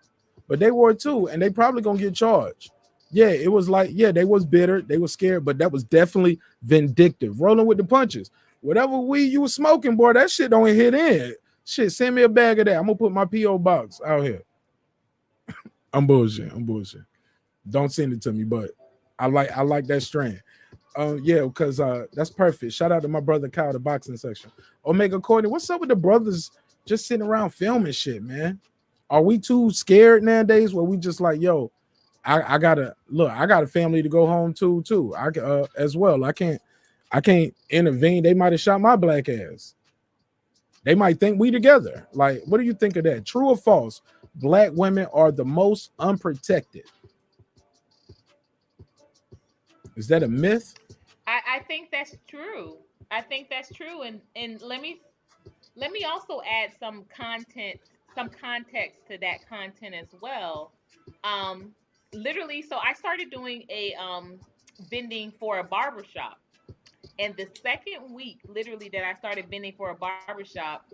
[SPEAKER 2] but they were too, and they probably gonna get charged. Yeah, it was like, yeah, they was bitter, they was scared, but that was definitely vindictive, rolling with the punches. Whatever weed you was smoking, boy, that shit don't hit in. Shit, send me a bag of that. I'm gonna put my PO box out here. I'm bullshit. Don't send it to me, but I like that strand. Yeah, because that's perfect. Shout out to my brother Kyle, the boxing section. Omega Courtney, what's up with the brothers just sitting around filming shit, man? Are we too scared nowadays where we just like, yo, I gotta look, I got a family to go home to too. I as well. I can't intervene. They might have shot my black ass. They might think we together. Like, what do you think of that? True or false? Black women are the most unprotected. Is that a myth?
[SPEAKER 7] I think that's true. I think that's true. And let me also add some context to that content as well. Literally, so I started doing a vending for a barbershop. And the second week, literally, that I started vending for a barbershop,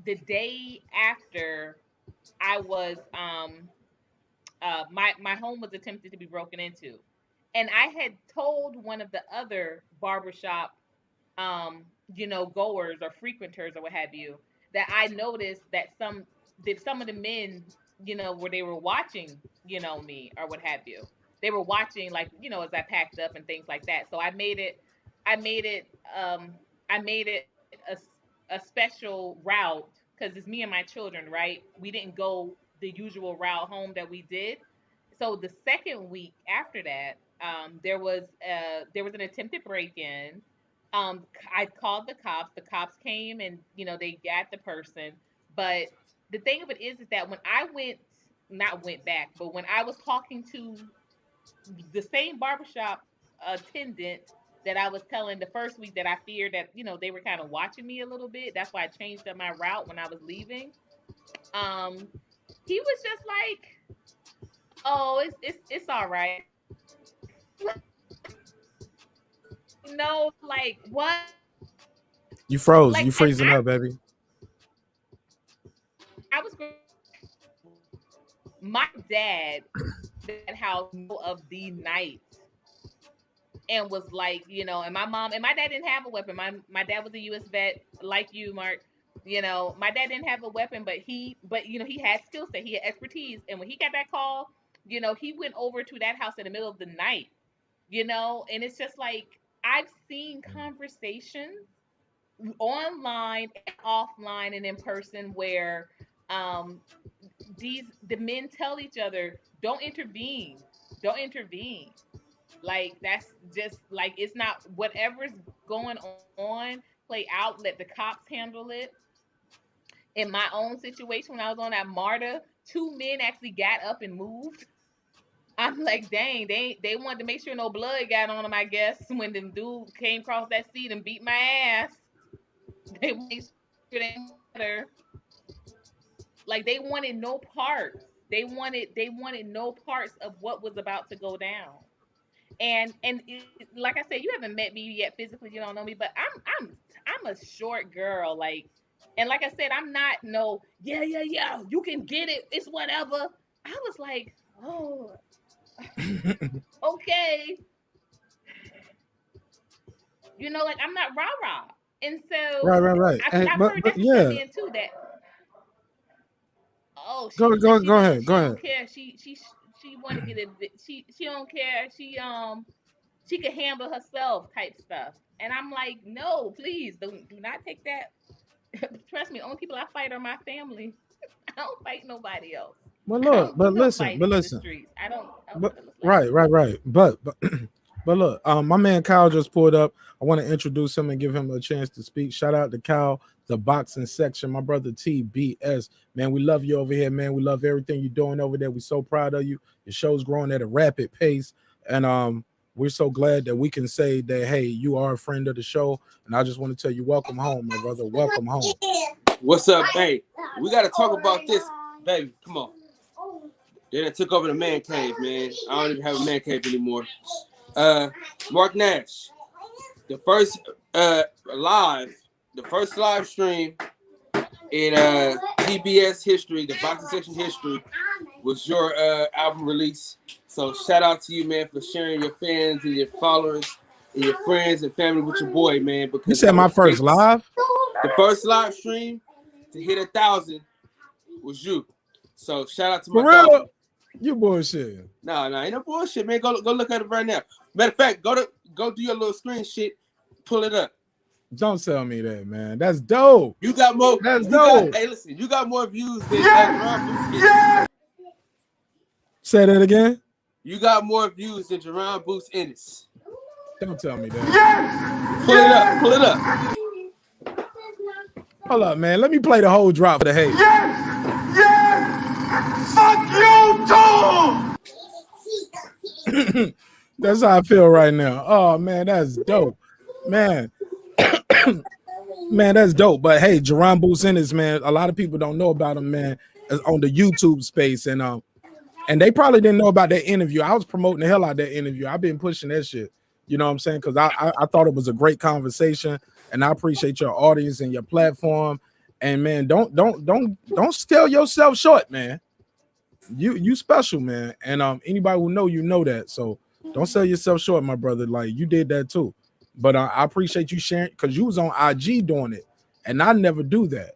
[SPEAKER 7] the day after I was my home was attempted to be broken into. And I had told one of the other barbershop goers or frequenters or what have you, that I noticed that some of the men, where they were watching, me or what have you. They were watching, like, as I packed up and things like that. So I made it a special route because it's me and my children, right? We didn't go the usual route home that we did. So the second week after that, there was an attempted break-in. I called the cops. The cops came and they got the person. But the thing of it is that when I not went back, but when I was talking to the same barbershop attendant that I was telling the first week that I feared that they were kind of watching me a little bit. That's why I changed up my route when I was leaving. Um, he was just like, "Oh, it's all right." No, like what?
[SPEAKER 2] You froze.
[SPEAKER 7] Like,
[SPEAKER 2] You
[SPEAKER 7] and
[SPEAKER 2] freezing up, baby.
[SPEAKER 7] I was my dad that house of the night and was like, and my mom and my dad didn't have a weapon. My dad was a U.S. vet, like you, Mark. My dad didn't have a weapon, but he had skill set, he had expertise, and when he got that call, he went over to that house in the middle of the night, and it's just like I've seen conversations online and offline and in person where um the men tell each other, don't intervene. Like that's just like it's not whatever's going on, play out, let the cops handle it. In my own situation when I was on that MARTA, two men actually got up and moved. I'm like, dang, they wanted to make sure no blood got on them, I guess, when the dude came across that seat and beat my ass. They made sure they better. Like they wanted no parts. They wanted no parts of what was about to go down. And like I said, you haven't met me yet physically. You don't know me, but I'm a short girl. Like, and like I said, I'm not no yeah. You can get it. It's whatever. I was like, oh, okay. Like I'm not rah rah. And so
[SPEAKER 2] Right.
[SPEAKER 7] because
[SPEAKER 2] And
[SPEAKER 7] I've heard
[SPEAKER 2] but
[SPEAKER 7] that from some
[SPEAKER 2] yeah,
[SPEAKER 7] men too. That oh,
[SPEAKER 2] go ahead,
[SPEAKER 7] she
[SPEAKER 2] go
[SPEAKER 7] don't
[SPEAKER 2] ahead.
[SPEAKER 7] care. She want to get it. She don't care. She can handle herself type stuff. And I'm like, no, please do not take that. Trust me, only people I fight are my family. I don't fight nobody else.
[SPEAKER 2] But
[SPEAKER 7] I
[SPEAKER 2] look,
[SPEAKER 7] don't do
[SPEAKER 2] but
[SPEAKER 7] no
[SPEAKER 2] listen,
[SPEAKER 7] fighting
[SPEAKER 2] but
[SPEAKER 7] in the
[SPEAKER 2] listen.
[SPEAKER 7] streets. I don't
[SPEAKER 2] But
[SPEAKER 7] do no
[SPEAKER 2] right,
[SPEAKER 7] fighting.
[SPEAKER 2] right. But look, my man Kyle just pulled up. I want to introduce him and give him a chance to speak. Shout out to Kyle, the boxing section, my brother TBS. Man, we love you over here, man. We love everything you're doing over there. We're so proud of you. Your show's growing at a rapid pace, and we're so glad that we can say that hey, you are a friend of the show. And I just want to tell you, welcome home, my brother. Welcome home.
[SPEAKER 8] What's up, hey? We got to talk about this, baby. Come on. They done took over the man cave, man. I don't even have a man cave anymore. Marq Nash, the first live stream in TBS history, the boxing section history, was your album release. So shout out to you, man, for sharing your fans and your followers and your friends and family with your boy, man. Because
[SPEAKER 2] You said my first live?
[SPEAKER 8] The first live stream to hit 1,000 was you. So shout out to my
[SPEAKER 2] For real?
[SPEAKER 8] dog.
[SPEAKER 2] You bullshit.
[SPEAKER 8] No, ain't no bullshit, man. Go look at it right now. Matter of fact, go do your little screen shit, pull it up.
[SPEAKER 2] Don't tell me that, man. That's dope.
[SPEAKER 8] You got more.
[SPEAKER 2] That's dope.
[SPEAKER 8] Hey, listen, you got more views than Jerron.
[SPEAKER 2] Say that again.
[SPEAKER 8] You got more views than Jerron Boots Ennis.
[SPEAKER 2] Don't tell me that.
[SPEAKER 8] Pull it up. Pull it up.
[SPEAKER 2] Hold up, man. Let me play the whole drop for the hate.
[SPEAKER 1] Fuck you too!
[SPEAKER 2] That's how I feel right now. Oh man, that's dope, man. Man, that's dope. But hey, Jerron Boots Ennis, man, a lot of people don't know about him, man, on the YouTube space, and they probably didn't know about that interview. I was promoting the hell out of that interview. I've been pushing that shit. You know what I'm saying? Because I thought it was a great conversation, and I appreciate your audience and your platform. And man, don't sell yourself short, man. You special, man. And anybody who know you know that. So don't sell yourself short, my brother. Like you did that too. But I appreciate you sharing because you was on IG doing it, and I never do that.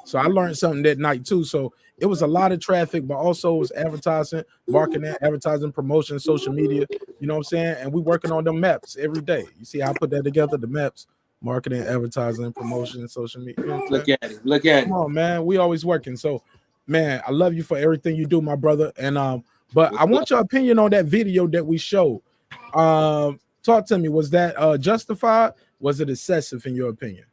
[SPEAKER 2] So I learned something that night too. So it was a lot of traffic, but also it was advertising, marketing, advertising, promotion, social media. You know what I'm saying? And we working on them maps every day. You see how I put that together? The maps, marketing, advertising, promotion, social media. You know
[SPEAKER 8] Look at it. Look at it.
[SPEAKER 2] Come on, man. We always working. So, man, I love you for everything you do, my brother. And but I want your opinion on that video that we showed. Talk to me. Was that justified? Was it excessive in your opinion?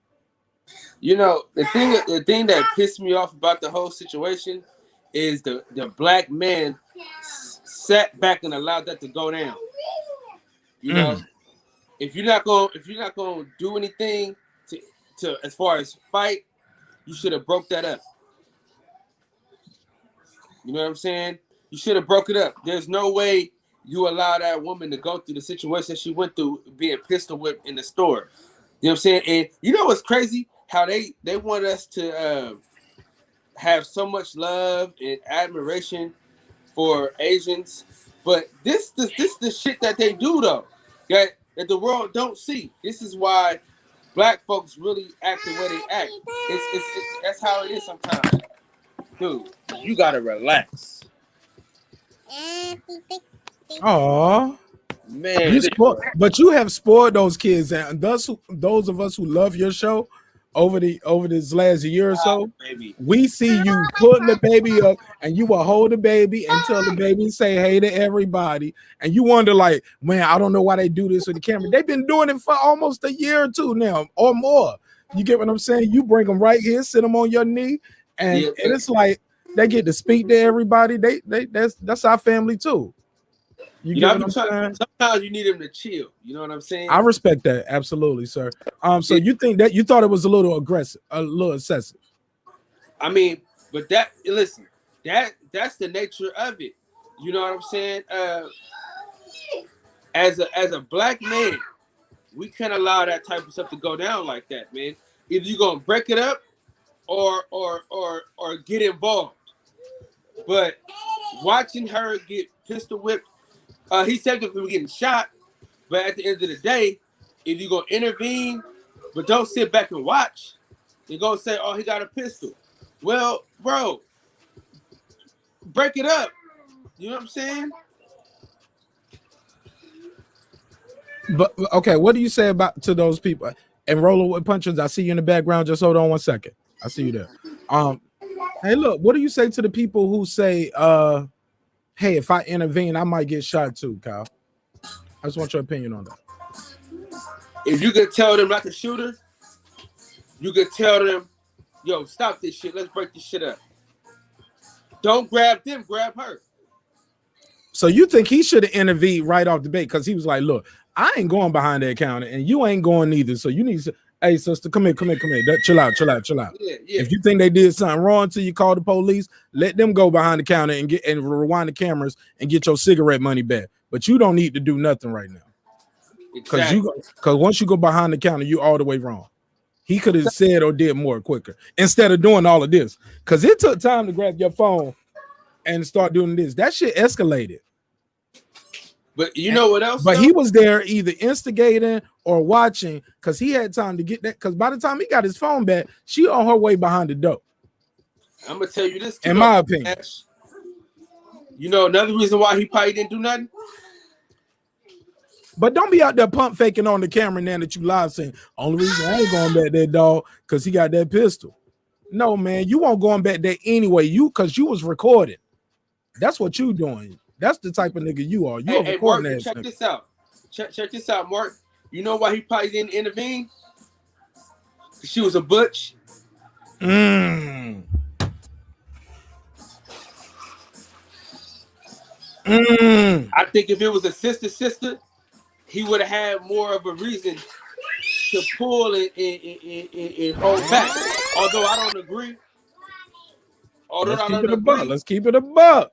[SPEAKER 8] You know, the thing that pissed me off about the whole situation is the black man sat back and allowed that to go down. You know, if you're not gonna do anything to as far as fight, you should have broke that up. You know what I'm saying? You should have broke it up. There's no way you allow that woman to go through the situation she went through, being pistol whipped in the store. You know what I'm saying? And you know what's crazy? How they want us to have so much love and admiration for Asians, but this the shit that they do though, that the world don't see. This is why black folks really act the way they act. It's that's how it is sometimes. Dude, you gotta relax.
[SPEAKER 2] Oh man, but you have spoiled those kids, and those of us who love your show over this last year or so, we see you putting the baby up, and you will hold the baby until the baby say hey to everybody, and you wonder like, man, I don't know why they do this with the camera. They've been doing it for almost a year or two now or more. You get what I'm saying? You bring them right here, sit them on your knee, and it's like they get to speak to everybody. That's our family too. You know what I'm saying?
[SPEAKER 8] Sometimes you need them to chill. You know what I'm saying?
[SPEAKER 2] I respect that, absolutely, sir. So you think that you thought it was a little aggressive, a little excessive?
[SPEAKER 8] I mean, but listen, that's the nature of it. You know what I'm saying? As a black man, we can't allow that type of stuff to go down like that, man. Either you're gonna break it up or get involved. But watching her get pistol whipped, he saved it from getting shot. But at the end of the day, if you're gonna intervene, but don't sit back and watch, you're gonna say, "Oh, he got a pistol." Well, bro, break it up. You know what I'm saying?
[SPEAKER 2] But okay, what do you say to those people? And rolling with punches, I see you in the background. Just hold on 1 second. I see you there. Hey, look, what do you say to the people who say, hey, if I intervene, I might get shot too, Kyle? I just want your opinion on that.
[SPEAKER 8] If you could tell them not to shoot her, you could tell them, yo, stop this shit. Let's break this shit up. Don't grab them, grab her.
[SPEAKER 2] So you think he should have intervened right off the bat because he was like, look, I ain't going behind that counter and you ain't going either. So you need to, hey, sister, come here. Chill out.
[SPEAKER 8] Yeah.
[SPEAKER 2] If you think they did something wrong till you call the police, let them go behind the counter and get and rewind the cameras and get your cigarette money back. But you don't need to do nothing right now. Because once you go behind the counter, you all the way wrong. He could have said or did more quicker instead of doing all of this. Because it took time to grab your phone and start doing this. That shit escalated.
[SPEAKER 8] But you know what else?
[SPEAKER 2] But he was there either instigating or watching because he had time to get that. Because by the time he got his phone back, she on her way behind the door.
[SPEAKER 8] I'm gonna tell you this.
[SPEAKER 2] In my opinion.
[SPEAKER 8] You know another reason why he probably didn't do nothing?
[SPEAKER 2] But don't be out there pump faking on the camera now that you live saying, only reason I ain't going back there, dog, because he got that pistol. No, man, you won't going back there anyway. Because you was recorded. That's what you doing. That's the type of nigga you are. You
[SPEAKER 8] Hey,
[SPEAKER 2] recording
[SPEAKER 8] Mark, check this out. Check this out, Mark. You know why he probably didn't intervene? Because she was a butch.
[SPEAKER 2] I
[SPEAKER 8] think if it was a sister, he would have had more of a reason to pull and hold back. Although I don't agree.
[SPEAKER 2] Let's keep it a buck.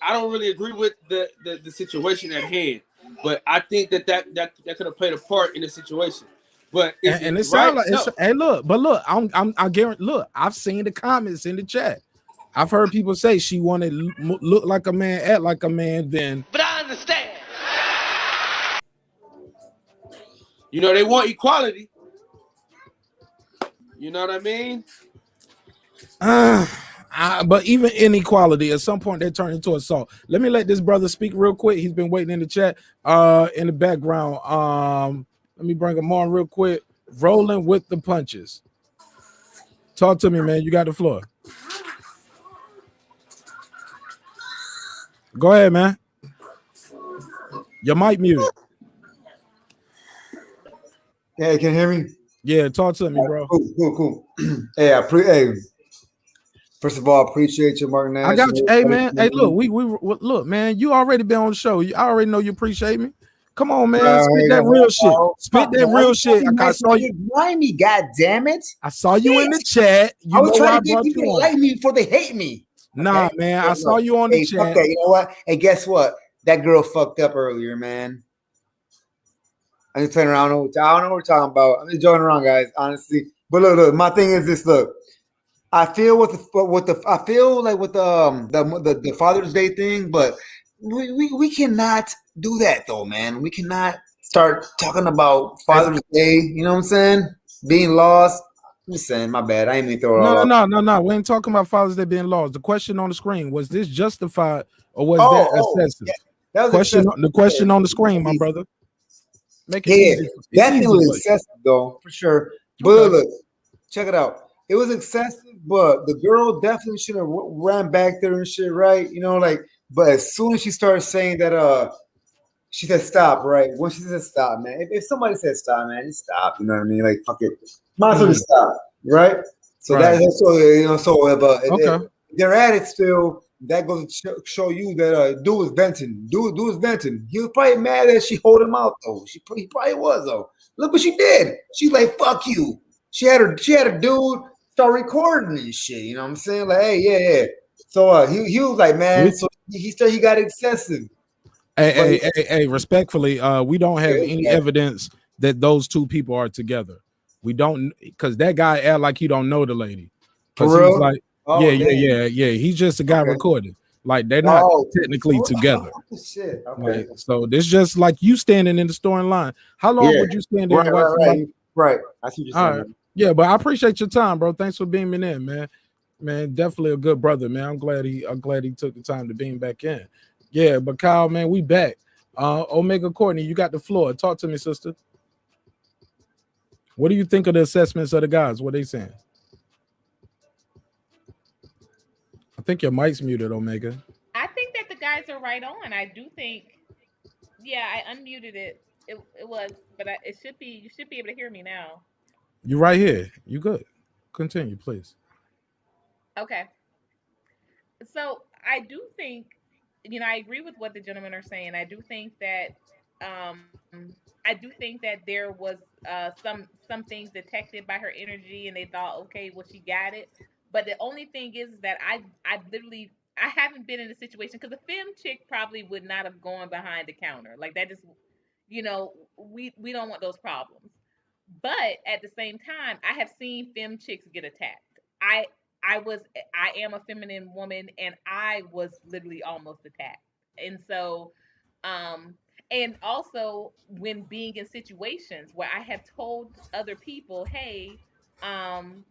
[SPEAKER 8] I don't really agree with the situation at hand, but I think that could have played a part in the situation. But
[SPEAKER 2] and it sounds like hey, look, I guarantee. Look, I've seen the comments in the chat. I've heard people say she wanted to look like a man, act like a man. Then,
[SPEAKER 9] but I understand.
[SPEAKER 8] You know they want equality. You know what I mean?
[SPEAKER 2] But even inequality, at some point they turn into assault. Let me let this brother speak real quick. He's been waiting in the chat, in the background. Let me bring him on real quick. Rolling with the punches. Talk to me, man. You got the floor. Go ahead, man. Your mic muted.
[SPEAKER 4] Hey, can you hear me?
[SPEAKER 2] Yeah, talk to me, bro.
[SPEAKER 4] Cool. Hey, first of all, I appreciate you, Marq Nash.
[SPEAKER 2] I got you. Hey, man. Hey, look, we look, man. You already been on the show. I already know you appreciate me. Come on, man. Spit that real shit. Spit that real shit. I saw you.
[SPEAKER 4] Like me, God damn it!
[SPEAKER 2] I saw you in the chat. You
[SPEAKER 4] I was trying
[SPEAKER 2] know
[SPEAKER 4] to get people to like me before they hate me.
[SPEAKER 2] Nah, man. I saw you on the chat.
[SPEAKER 4] Fuck that. You know what? Hey, guess what? That girl fucked up earlier, man. I'm just playing around. I don't know what we're talking about. I'm just joking around, guys. Honestly, but look. My thing is this. Look, I feel with the Father's Day thing, but we cannot do that though, man. We cannot start talking about Father's Day. You know what I'm saying? Being lost. I'm just saying, my bad. I ain't even throw it all up.
[SPEAKER 2] No. We ain't talking about Father's Day being lost. The question on the screen, was this justified or was that excessive?
[SPEAKER 4] Yeah. That was
[SPEAKER 2] the question on the screen, my brother. Make it easy.
[SPEAKER 4] That thing was excessive, though, for sure. But look, check it out. It was excessive, but the girl definitely should have ran back there and shit, right? You know, like, but as soon as she started saying that, she said stop, right? When she said stop, man. If somebody said stop, man, just stop. You know what I mean? Like, fuck it. Might as well just stop, right? So that's so, you know, so if they're at it still, that goes to show you that dude was venting. Dude was venting. He was probably mad that she hold him out though. He probably was though. Look what she did. She's like, "Fuck you." She had a dude start recording and shit. You know what I'm saying? Like, hey, yeah. So he was like, man. So he said he got excessive.
[SPEAKER 2] Hey, respectfully, we don't have any evidence that those two people are together. We don't, because that guy act like he don't know the lady.
[SPEAKER 4] For real?
[SPEAKER 2] He's like, yeah. He's just a guy recording. Like they're not technically together.
[SPEAKER 4] Shit. Okay.
[SPEAKER 2] Right. So this just like you standing in the store in line. How long would you stand there?
[SPEAKER 4] Right. I see what you're saying.
[SPEAKER 2] Right. Yeah, but I appreciate your time, bro. Thanks for beaming in, man. Man, definitely a good brother, man. I'm glad he took the time to beam back in. Yeah, but Kyle, man, we back. Omega Courtney, you got the floor. Talk to me, sister. What do you think of the assessments of the guys? What they saying? think your mic's muted, Omega.
[SPEAKER 7] I think that the guys are right on. I do think. Yeah, I unmuted it. It was, but it should be. You should be able to hear me now.
[SPEAKER 2] You right here. You good. Continue, please.
[SPEAKER 7] Okay. So I do think, I agree with what the gentlemen are saying. I do think that, I do think that there was some things detected by her energy, and they thought, okay, well, she got it. But the only thing is that I literally I haven't been in a situation because a femme chick probably would not have gone behind the counter like that. Just we don't want those problems. But at the same time, I have seen femme chicks get attacked. I was I am a feminine woman and I was literally almost attacked. And so um and also when being in situations where I have told other people, "Hey, um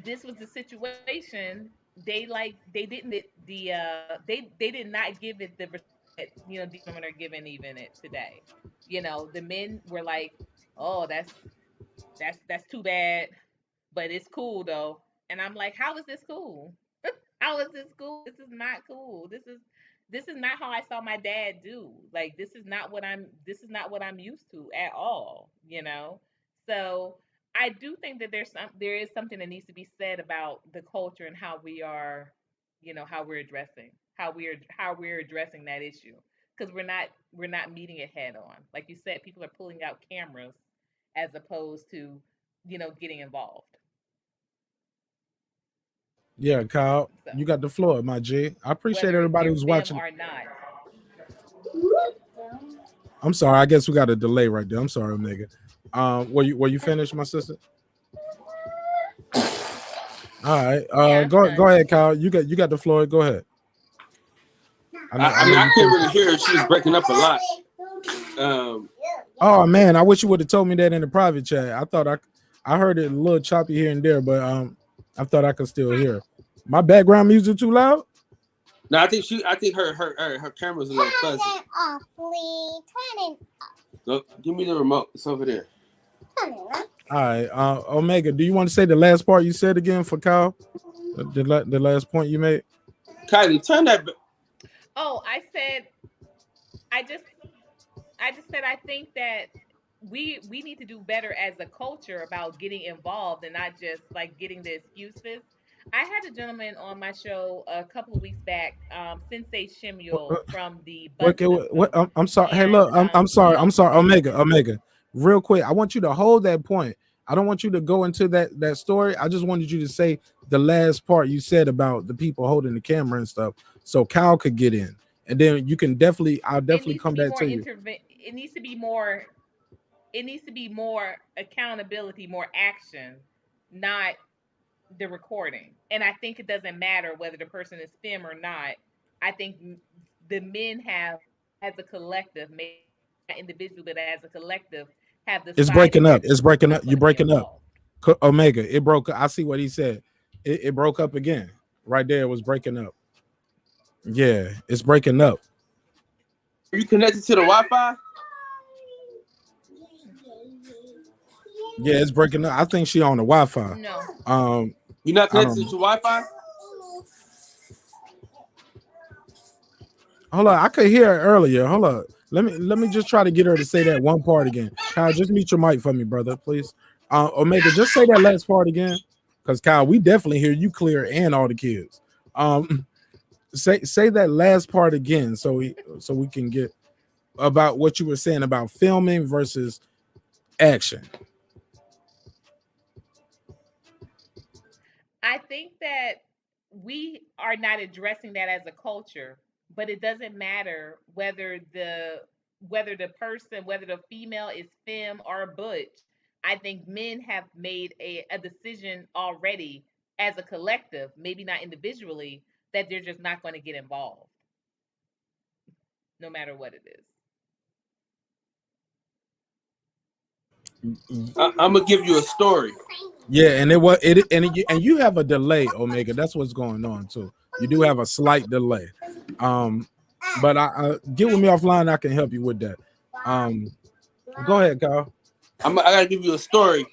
[SPEAKER 7] this was the situation." They didn't they did not give it the respect that these women are giving even it today. The men were like, "Oh, that's too bad, but it's cool though." And I'm like, "How is this cool? How is this cool? This is not cool. This is not how I saw my dad do. Like this is not what I'm used to at all. So I do think that there is something that needs to be said about the culture and how we are, how we're addressing that issue because we're not meeting it head on. Like you said, people are pulling out cameras as opposed to, getting involved.
[SPEAKER 2] Yeah, Kyle,
[SPEAKER 7] So
[SPEAKER 2] you got the floor, my G. I appreciate
[SPEAKER 7] whether
[SPEAKER 2] everybody
[SPEAKER 7] they're
[SPEAKER 2] who's
[SPEAKER 7] femme
[SPEAKER 2] watching.
[SPEAKER 7] or not.
[SPEAKER 2] I'm sorry. I guess we got a delay right there. I'm sorry, Omega. Were you finished, my sister? All right.
[SPEAKER 7] Yeah, I'm
[SPEAKER 2] Go
[SPEAKER 7] done.
[SPEAKER 2] ahead, Kyle. You got the floor. Go ahead.
[SPEAKER 8] I
[SPEAKER 2] know
[SPEAKER 8] mean, I
[SPEAKER 2] you
[SPEAKER 8] couldn't
[SPEAKER 2] finished.
[SPEAKER 8] really hear her. She was breaking up a lot. Um,
[SPEAKER 2] Oh man, I wish you would have told me that in the private chat. I heard it a little choppy here and there, but I thought I could still hear. My background music too loud?
[SPEAKER 8] no, I think her camera's a little fuzzy.
[SPEAKER 9] Turn it off, please. Turn it
[SPEAKER 8] Look, give me the remote. It's over there.
[SPEAKER 9] off.
[SPEAKER 2] All right. Omega, do you want to say the last part you said again for Kyle? The last point you made?
[SPEAKER 8] Kylie, turn that.
[SPEAKER 7] Oh, I just I just said I think that we need to do better as a culture about getting involved and not just like getting the excuses. I had a gentleman on my show a couple of weeks back, Sensei Shimuel from the Bud
[SPEAKER 2] Okay,
[SPEAKER 7] System,
[SPEAKER 2] I'm sorry. Hey,
[SPEAKER 7] and
[SPEAKER 2] look, I'm sorry. I'm
[SPEAKER 7] he
[SPEAKER 2] sorry. Omega. Real quick, I want you to hold that point. I don't want you to go into that story. I just wanted you to say the last part you said about the people holding the camera and stuff, so Kyle could get in, and then I'll
[SPEAKER 7] it
[SPEAKER 2] definitely
[SPEAKER 7] needs to
[SPEAKER 2] come
[SPEAKER 7] be
[SPEAKER 2] back
[SPEAKER 7] more
[SPEAKER 2] to you.
[SPEAKER 7] it needs to be more accountability, more action, not the recording. And I think it doesn't matter whether the person is femme or not. I think the men have, as a collective, maybe not individually, but as a collective, have
[SPEAKER 2] It's
[SPEAKER 7] decided
[SPEAKER 2] breaking up.
[SPEAKER 7] that
[SPEAKER 2] It's
[SPEAKER 7] we're
[SPEAKER 2] breaking up.
[SPEAKER 7] not
[SPEAKER 2] You're
[SPEAKER 7] going to be
[SPEAKER 2] breaking up.
[SPEAKER 7] involved.
[SPEAKER 2] Omega. It broke. I see what he said. It broke up again. Right there, it was breaking up. Yeah, it's breaking up.
[SPEAKER 8] Are you connected to the Wi-Fi?
[SPEAKER 2] Yeah, it's breaking up. I think she on the Wi-Fi.
[SPEAKER 7] No.
[SPEAKER 8] You're not
[SPEAKER 2] I
[SPEAKER 8] connected
[SPEAKER 2] don't
[SPEAKER 8] to
[SPEAKER 2] know.
[SPEAKER 8] Wi-Fi?
[SPEAKER 2] Hold on, I could hear her earlier. Hold on. Let me just try to get her to say that one part again. Kyle, just mute your mic for me, brother, please. Omega, just say that last part again. Because Kyle, we definitely hear you clear and all the kids. Say that last part again so we can get about what you were saying about filming versus action.
[SPEAKER 7] I think that we are not addressing that as a culture, but it doesn't matter whether the female is femme or butch. I think men have made a decision already as a collective, maybe not individually, that they're just not going to get involved, no matter what it is.
[SPEAKER 8] I'm gonna give you a story.
[SPEAKER 2] Yeah, and and you have a delay, Omega. That's what's going on too. You do have a slight delay. But I get with me offline. I can help you with that. Go ahead, Kyle.
[SPEAKER 8] I gotta give you a story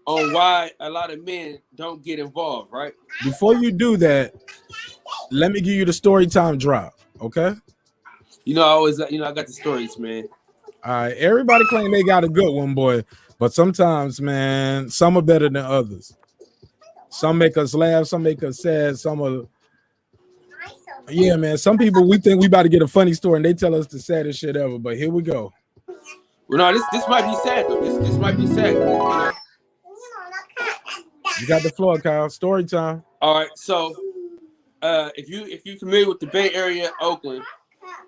[SPEAKER 8] on why a lot of men don't get involved. Right?
[SPEAKER 2] Before you do that, Let me give you the story time drop, okay?
[SPEAKER 8] You know, I always, you know, I got the stories, man.
[SPEAKER 2] All right, everybody claim they got a good one, boy, but sometimes, man, some are better than others. Some make us laugh, some make us sad, some are. Yeah, man. Some people we think we about to get a funny story, and they tell us the saddest shit ever. But here we go.
[SPEAKER 8] Well, no, this might be sad though. This might be sad. You know?
[SPEAKER 2] You got the floor, Kyle. Story time.
[SPEAKER 8] All right, so if you're familiar with the Bay Area, Oakland,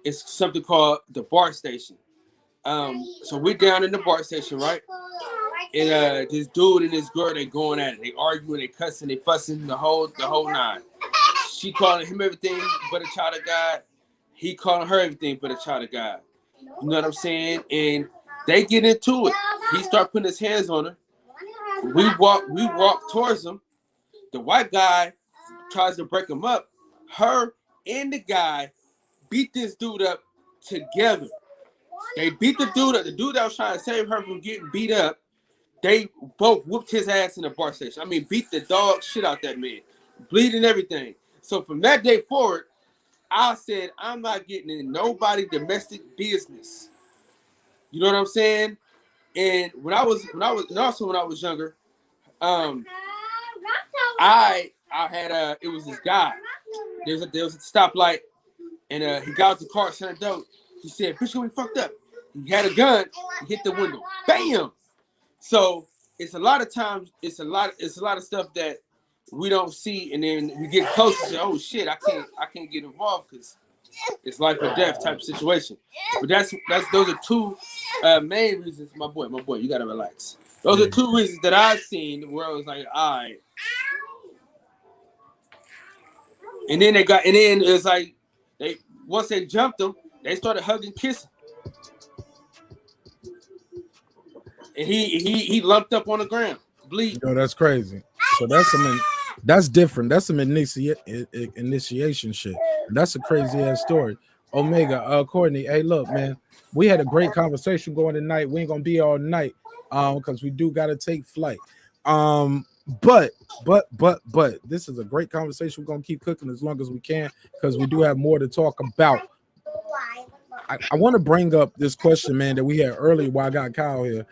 [SPEAKER 8] it's something called the BART station. So we're down in the BART station, right? And this dude and this girl, they going at it. They arguing, they cussing, they fussing, the whole nine. She calling him everything but a child of God. He calling her everything but a child of God. You know what I'm saying? And they get into it. He start putting his hands on her. We walk towards him. The white guy tries to break him up. Her and the guy beat this dude up together. They beat the dude up. The dude that was trying to save her from getting beat up, they both whooped his ass in the BART station. I mean, beat the dog shit out that man. Bleeding everything. So from that day forward, I said, I'm not getting in nobody domestic business. You know what I'm saying? And when I was younger, I had it was this guy. There was a stoplight, and he got out the car, sent a dope. He said, "Bitch, we fucked up." He had a gun. He hit the window. Bam. So it's a lot of times. It's a lot of stuff that we don't see, and then we get close and say, "Oh shit, I can't get involved because it's life or death type of situation." But those are two main reasons. My boy, you gotta relax. Those are two reasons that I've seen where I was like, all right. And then it's like once they jumped him, they started hugging, kissing, and he lumped up on the ground, bleeding.
[SPEAKER 2] Yo, that's crazy. So that's different. That's some initiation shit. That's a crazy ass story. Omega, Courtney. Hey, look, man, we had a great conversation going tonight. We ain't gonna be all night, because we do gotta take flight. But this is a great conversation. We're gonna keep cooking as long as we can because we do have more to talk about. I want to bring up this question, man, that we had earlier while I got Kyle here.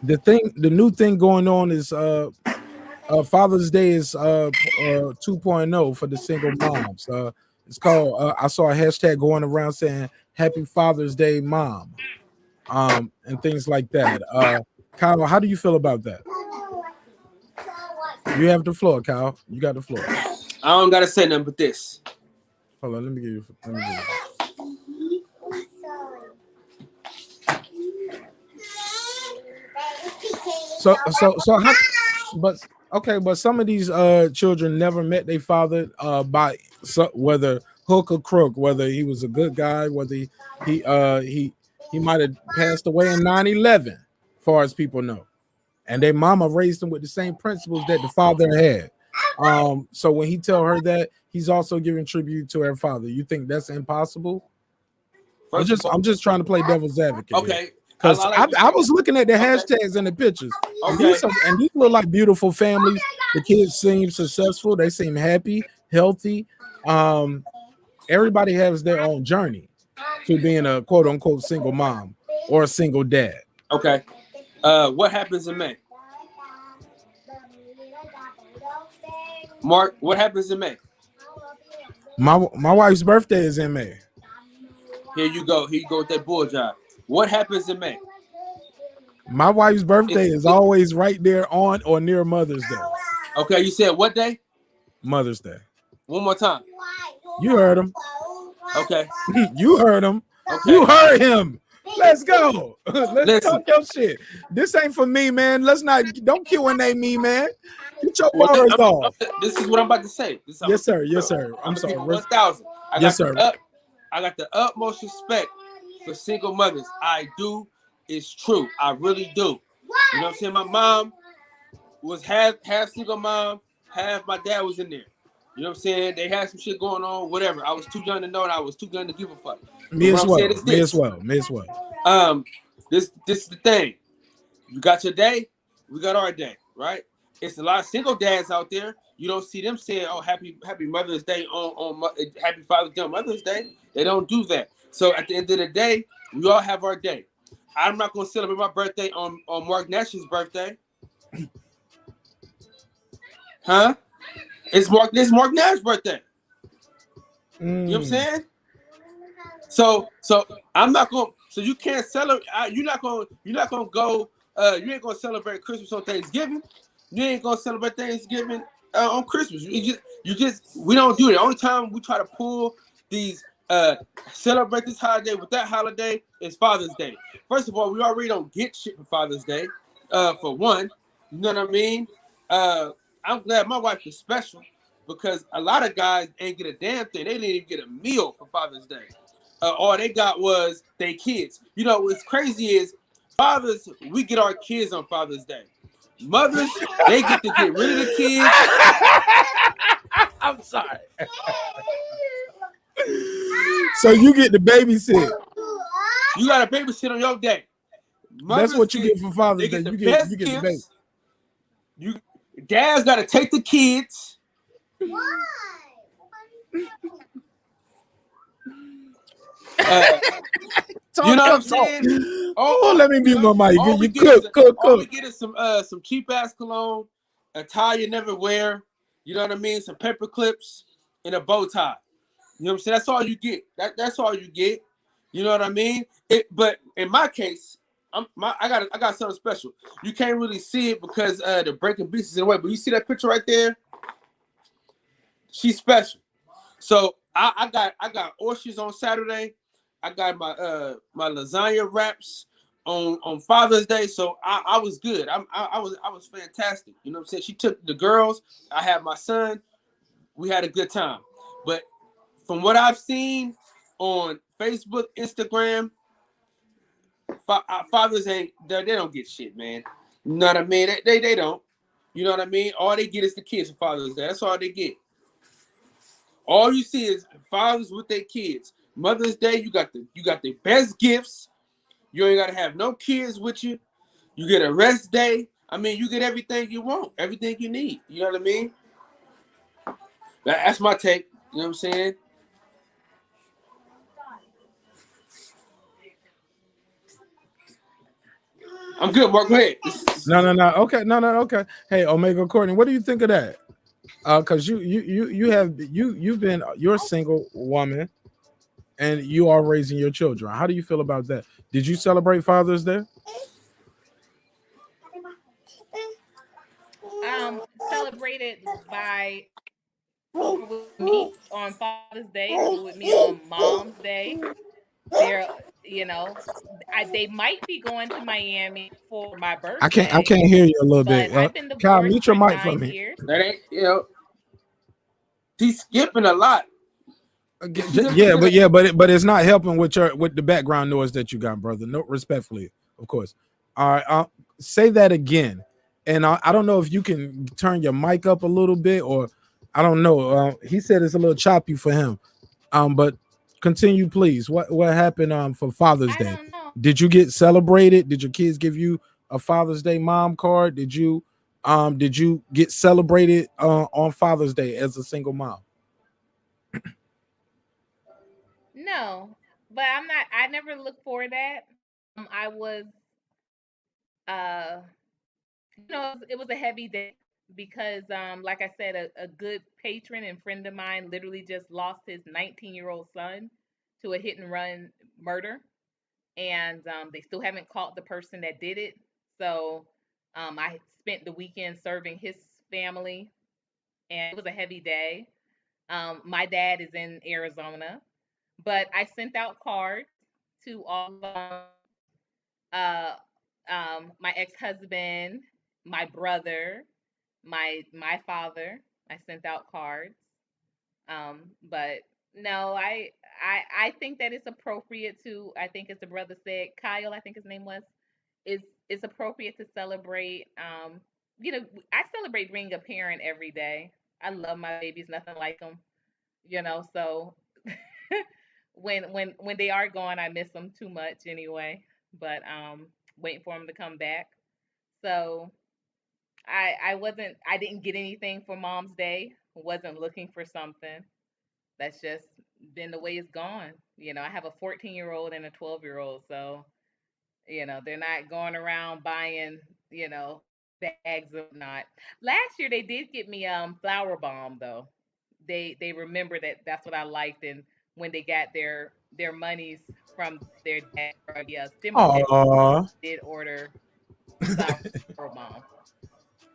[SPEAKER 2] The new thing going on is Father's Day is 2.0 for the single moms. It's called I saw a hashtag going around saying Happy Father's Day, Mom, and things like that. Kyle, how do you feel about that? You have the floor, Kyle. You got the floor.
[SPEAKER 8] I don't gotta say nothing but this.
[SPEAKER 2] Hold on, let me give you. So how, but some of these children never met their father whether hook or crook, whether he was a good guy, whether he might have passed away in 9/11, far as people know. And their mama raised him with the same principles that the father had. So when he tell her that, he's also giving tribute to her father. You think that's impossible? I'm just trying to play devil's advocate.
[SPEAKER 8] Okay.
[SPEAKER 2] Because I was looking at the hashtags and the pictures. Okay. And these look like beautiful families. The kids seem successful. They seem happy, healthy. Everybody has their own journey to being a quote unquote single mom or a single dad.
[SPEAKER 8] Okay. What happens in May? Mark, what happens in May?
[SPEAKER 2] My wife's birthday is in May.
[SPEAKER 8] Here you go with that bull job. What happens in May?
[SPEAKER 2] My wife's birthday is always right there on or near Mother's Day.
[SPEAKER 8] Okay, you said what day?
[SPEAKER 2] Mother's Day.
[SPEAKER 8] One more time.
[SPEAKER 2] You heard him.
[SPEAKER 8] Okay.
[SPEAKER 2] You heard him. Okay. You heard him. Let's go. Let's talk your shit. This ain't for me, man. Don't Q&A me, man. Get your borders off.
[SPEAKER 8] This is what I'm about to say.
[SPEAKER 2] Yes, sir. Yes, sir. I'm sorry.
[SPEAKER 8] 1,000.
[SPEAKER 2] Yes, sir.
[SPEAKER 8] I got the utmost respect for single mothers. I do. It's true. I really do. You know what I'm saying? My mom was half single mom, half my dad was in there. You know what I'm saying? They had some shit going on, whatever. I was too young to know, and I was too young to give a fuck.
[SPEAKER 2] Me as well. Me as well.
[SPEAKER 8] This is the thing. You got your day, we got our day, right? It's a lot of single dads out there. You don't see them saying, "Oh, happy Mother's Day Happy Father's Day on Mother's Day." They don't do that. So at the end of the day, we all have our day. I'm not gonna celebrate my birthday on Marq Nash's birthday, huh? It's Marq Nash's birthday. You know what I'm saying? So I'm not gonna. So you can't celebrate. You're not gonna go. You ain't gonna celebrate Christmas on Thanksgiving. You ain't gonna celebrate Thanksgiving on Christmas. You just we don't do it. The only time we try to pull these celebrate this holiday with that holiday is Father's Day. First of all, we already don't get shit for Father's Day. For one, you know what I mean. I'm glad my wife is special because a lot of guys ain't get a damn thing. They didn't even get a meal for Father's Day. All they got was their kids. You know what's crazy is fathers, we get our kids on Father's Day. Mothers, they get to get rid of the kids.
[SPEAKER 2] I'm sorry. So you get the babysit.
[SPEAKER 8] You got to babysit on your day.
[SPEAKER 2] That's what you get for Father's Day.
[SPEAKER 8] The
[SPEAKER 2] You
[SPEAKER 8] best
[SPEAKER 2] get the baby.
[SPEAKER 8] Dad's got to take the kids.
[SPEAKER 9] Why?
[SPEAKER 8] You know what I'm saying?
[SPEAKER 2] Oh, let me mute my mic. You cook.
[SPEAKER 8] All we get is some cheap ass cologne, a tie you never wear. You know what I mean? Some paper clips and a bow tie. You know what I'm saying? That's all you get. That's all you get. You know what I mean? But in my case, I got something special. You can't really see it because the breaking beast is in the way. But you see that picture right there? She's special. So I got oysters on Saturday. I got my lasagna wraps on Father's Day. So I was good. I was fantastic. You know what I'm saying? She took the girls. I had my son. We had a good time. But from what I've seen on Facebook, Instagram, fathers they don't get shit, man. You know what I mean? They don't. You know what I mean? All they get is the kids for Father's Day. That's all they get. All you see is fathers with their kids. Mother's Day, you got the best gifts. You ain't gotta have no kids with you. You get a rest day. I mean, you get everything you want, everything you need. You know what I mean? That's my take. You know what I'm saying? I'm good, Mark. Go ahead.
[SPEAKER 2] No. Okay. Hey, Omega Courtney, what do you think of that? Because you're a single woman and you are raising your children. How do you feel about that? Did you celebrate Father's Day?
[SPEAKER 7] Celebrated by with me on Father's Day, over with me on Mom's Day. They're, they might be going to Miami for my
[SPEAKER 2] I
[SPEAKER 7] birthday.
[SPEAKER 2] can't hear you a little
[SPEAKER 7] But
[SPEAKER 2] bit.
[SPEAKER 7] I've been
[SPEAKER 2] Kyle,
[SPEAKER 7] divorced
[SPEAKER 2] mute
[SPEAKER 7] for
[SPEAKER 2] your mic for
[SPEAKER 7] 9
[SPEAKER 2] me.
[SPEAKER 7] years.
[SPEAKER 8] That ain't, he's skipping a lot.
[SPEAKER 2] But it's not helping with the background noise that you got, brother. No, respectfully, of course. All right, say that again, and I don't know if you can turn your mic up a little bit, or I don't know. He said it's a little choppy for him. But continue, please. What happened for Father's Day?
[SPEAKER 7] Don't know.
[SPEAKER 2] Did you get celebrated? Did your kids give you a Father's Day mom card? Did you get celebrated on Father's Day as a single mom?
[SPEAKER 7] No, but I'm not. I never looked for that. I was, uh, it was a heavy day because, like I said, a good patron and friend of mine literally just lost his 19-year-old son to a hit and run murder, and they still haven't caught the person that did it. So, I spent the weekend serving his family, and it was a heavy day. My dad is in Arizona, but I sent out cards to all uh, my ex-husband, my brother, my father. I sent out cards. But no, I think that it's appropriate to. I think as the brother said, Kyle, I think his name was, is it's appropriate to celebrate. I celebrate being a parent every day. I love my babies, nothing like them. So when they are gone, I miss them too much anyway. But waiting for them to come back. So I didn't get anything for Mom's Day. Wasn't looking for something. That's just been the way it's gone. I have a 14-year-old and a 12-year-old, so they're not going around buying, bags of not. Last year they did get me flower bomb though. They remember that that's what I liked, and when they got their monies from their dad for the stimmy check,
[SPEAKER 2] Oh,
[SPEAKER 7] they did order flower bomb.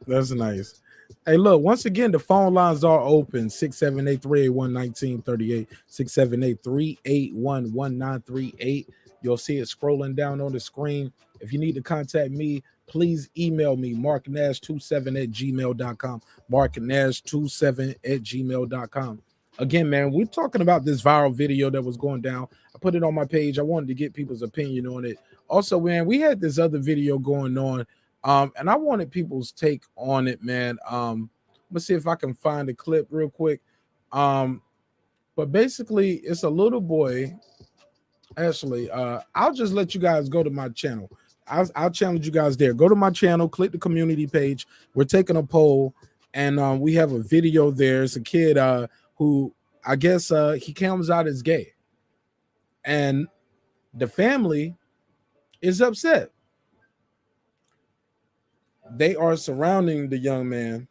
[SPEAKER 2] that's nice. Hey, look, once again, the phone lines are open 678 381 1938, 678 381 1938. You'll see it scrolling down on the screen. If you need to contact me, please email me, marqnash27 at gmail.com. Marqnash27 at gmail.com. Again, man, we're talking about this viral video that was going down. I put it on my page. I wanted to get people's opinion on it. Also, man, we had this other video going on. And I wanted people's take on it, man. Let's see if I can find the clip real quick. But basically, it's a little boy. Actually, I'll just let you guys go to my channel. I'll challenge you guys there. Go to my channel, click the community page. We're taking a poll, and we have a video there. It's a kid who I guess he comes out as gay, and the family is upset. They are surrounding the young man.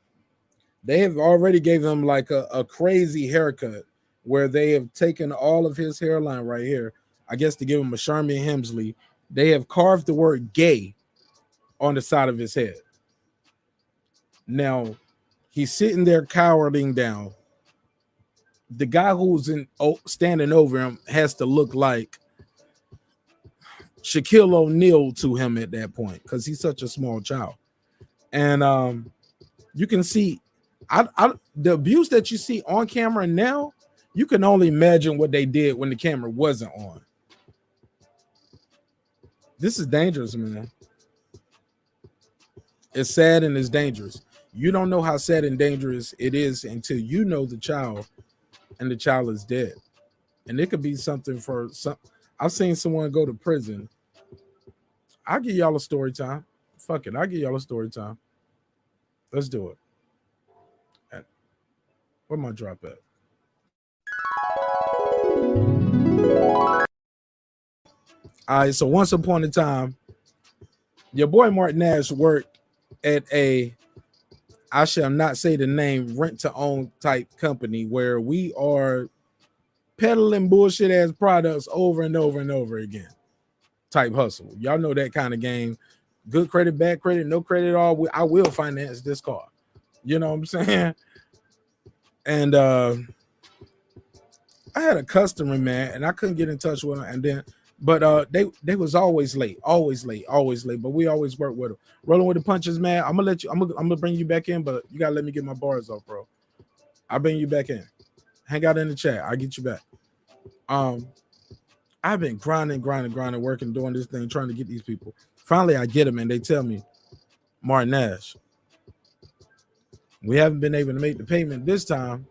[SPEAKER 2] They have already gave him like a crazy haircut where they have taken all of his hairline right here, I guess to give him a Sherman Hemsley. They have carved the word gay on the side of his head. Now, he's sitting there cowering down. The guy who's standing over him has to look like Shaquille O'Neal to him at that point because he's such a small child. And you can see the abuse that you see on camera now, you can only imagine what they did when the camera wasn't on. This is dangerous, man. It's sad and it's dangerous. You don't know how sad and dangerous it is until you know the child and the child is dead. And it could be something for some. I've seen someone go to prison. I'll give y'all a story time. Fuck it. I'll give y'all a story time. Let's do it. Where my drop at? All right, so once upon a time, your boy Marq Nash worked at I shall not say the name, rent-to-own type company where we are peddling bullshit ass products over and over and over again. Type hustle. Y'all know that kind of game. Good credit, bad credit, no credit at all. I will finance this car. You know what I'm saying? And I had a customer, man, and I couldn't get in touch with them. But they was always late. But we always work with them. Rolling with the punches, man. I'm gonna bring you back in, but you gotta let me get my bars off, bro. I'll bring you back in. Hang out in the chat. I'll get you back. I've been grinding, working, doing this thing, trying to get these people. Finally, I get them, and they tell me, Marq Nash, we haven't been able to make the payment this time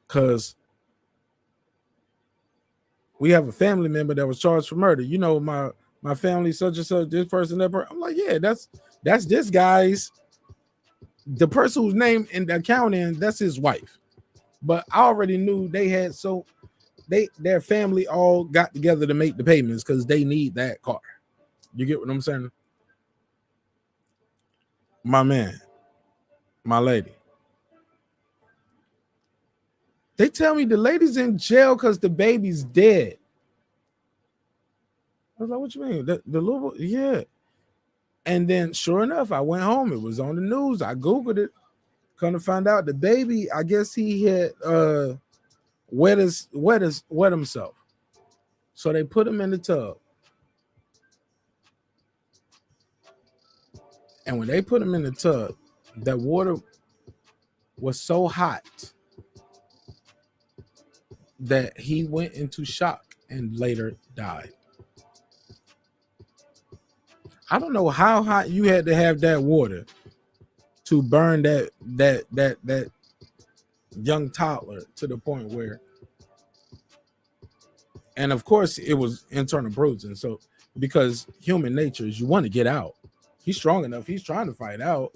[SPEAKER 2] because we have a family member that was charged for murder. You know, my family, such and such, this person, that person. I'm like, yeah, that's this guy's, the person whose name in the account in, that's his wife. But I already knew they had, so their family all got together to make the payments because they need that car. You get what I'm saying? My man, my lady. They tell me the lady's in jail because the baby's dead. I was like, what you mean? The little, yeah. And then sure enough, I went home. It was on the news. I Googled it. Come to find out the baby, I guess he had wet himself. So they put him in the tub. And when they put him in the tub, that water was so hot that he went into shock and later died. I don't know how hot you had to have that water to burn that young toddler to the point where, and of course it was internal bruising. So because human nature is you want to get out. He's strong enough. He's trying to fight out.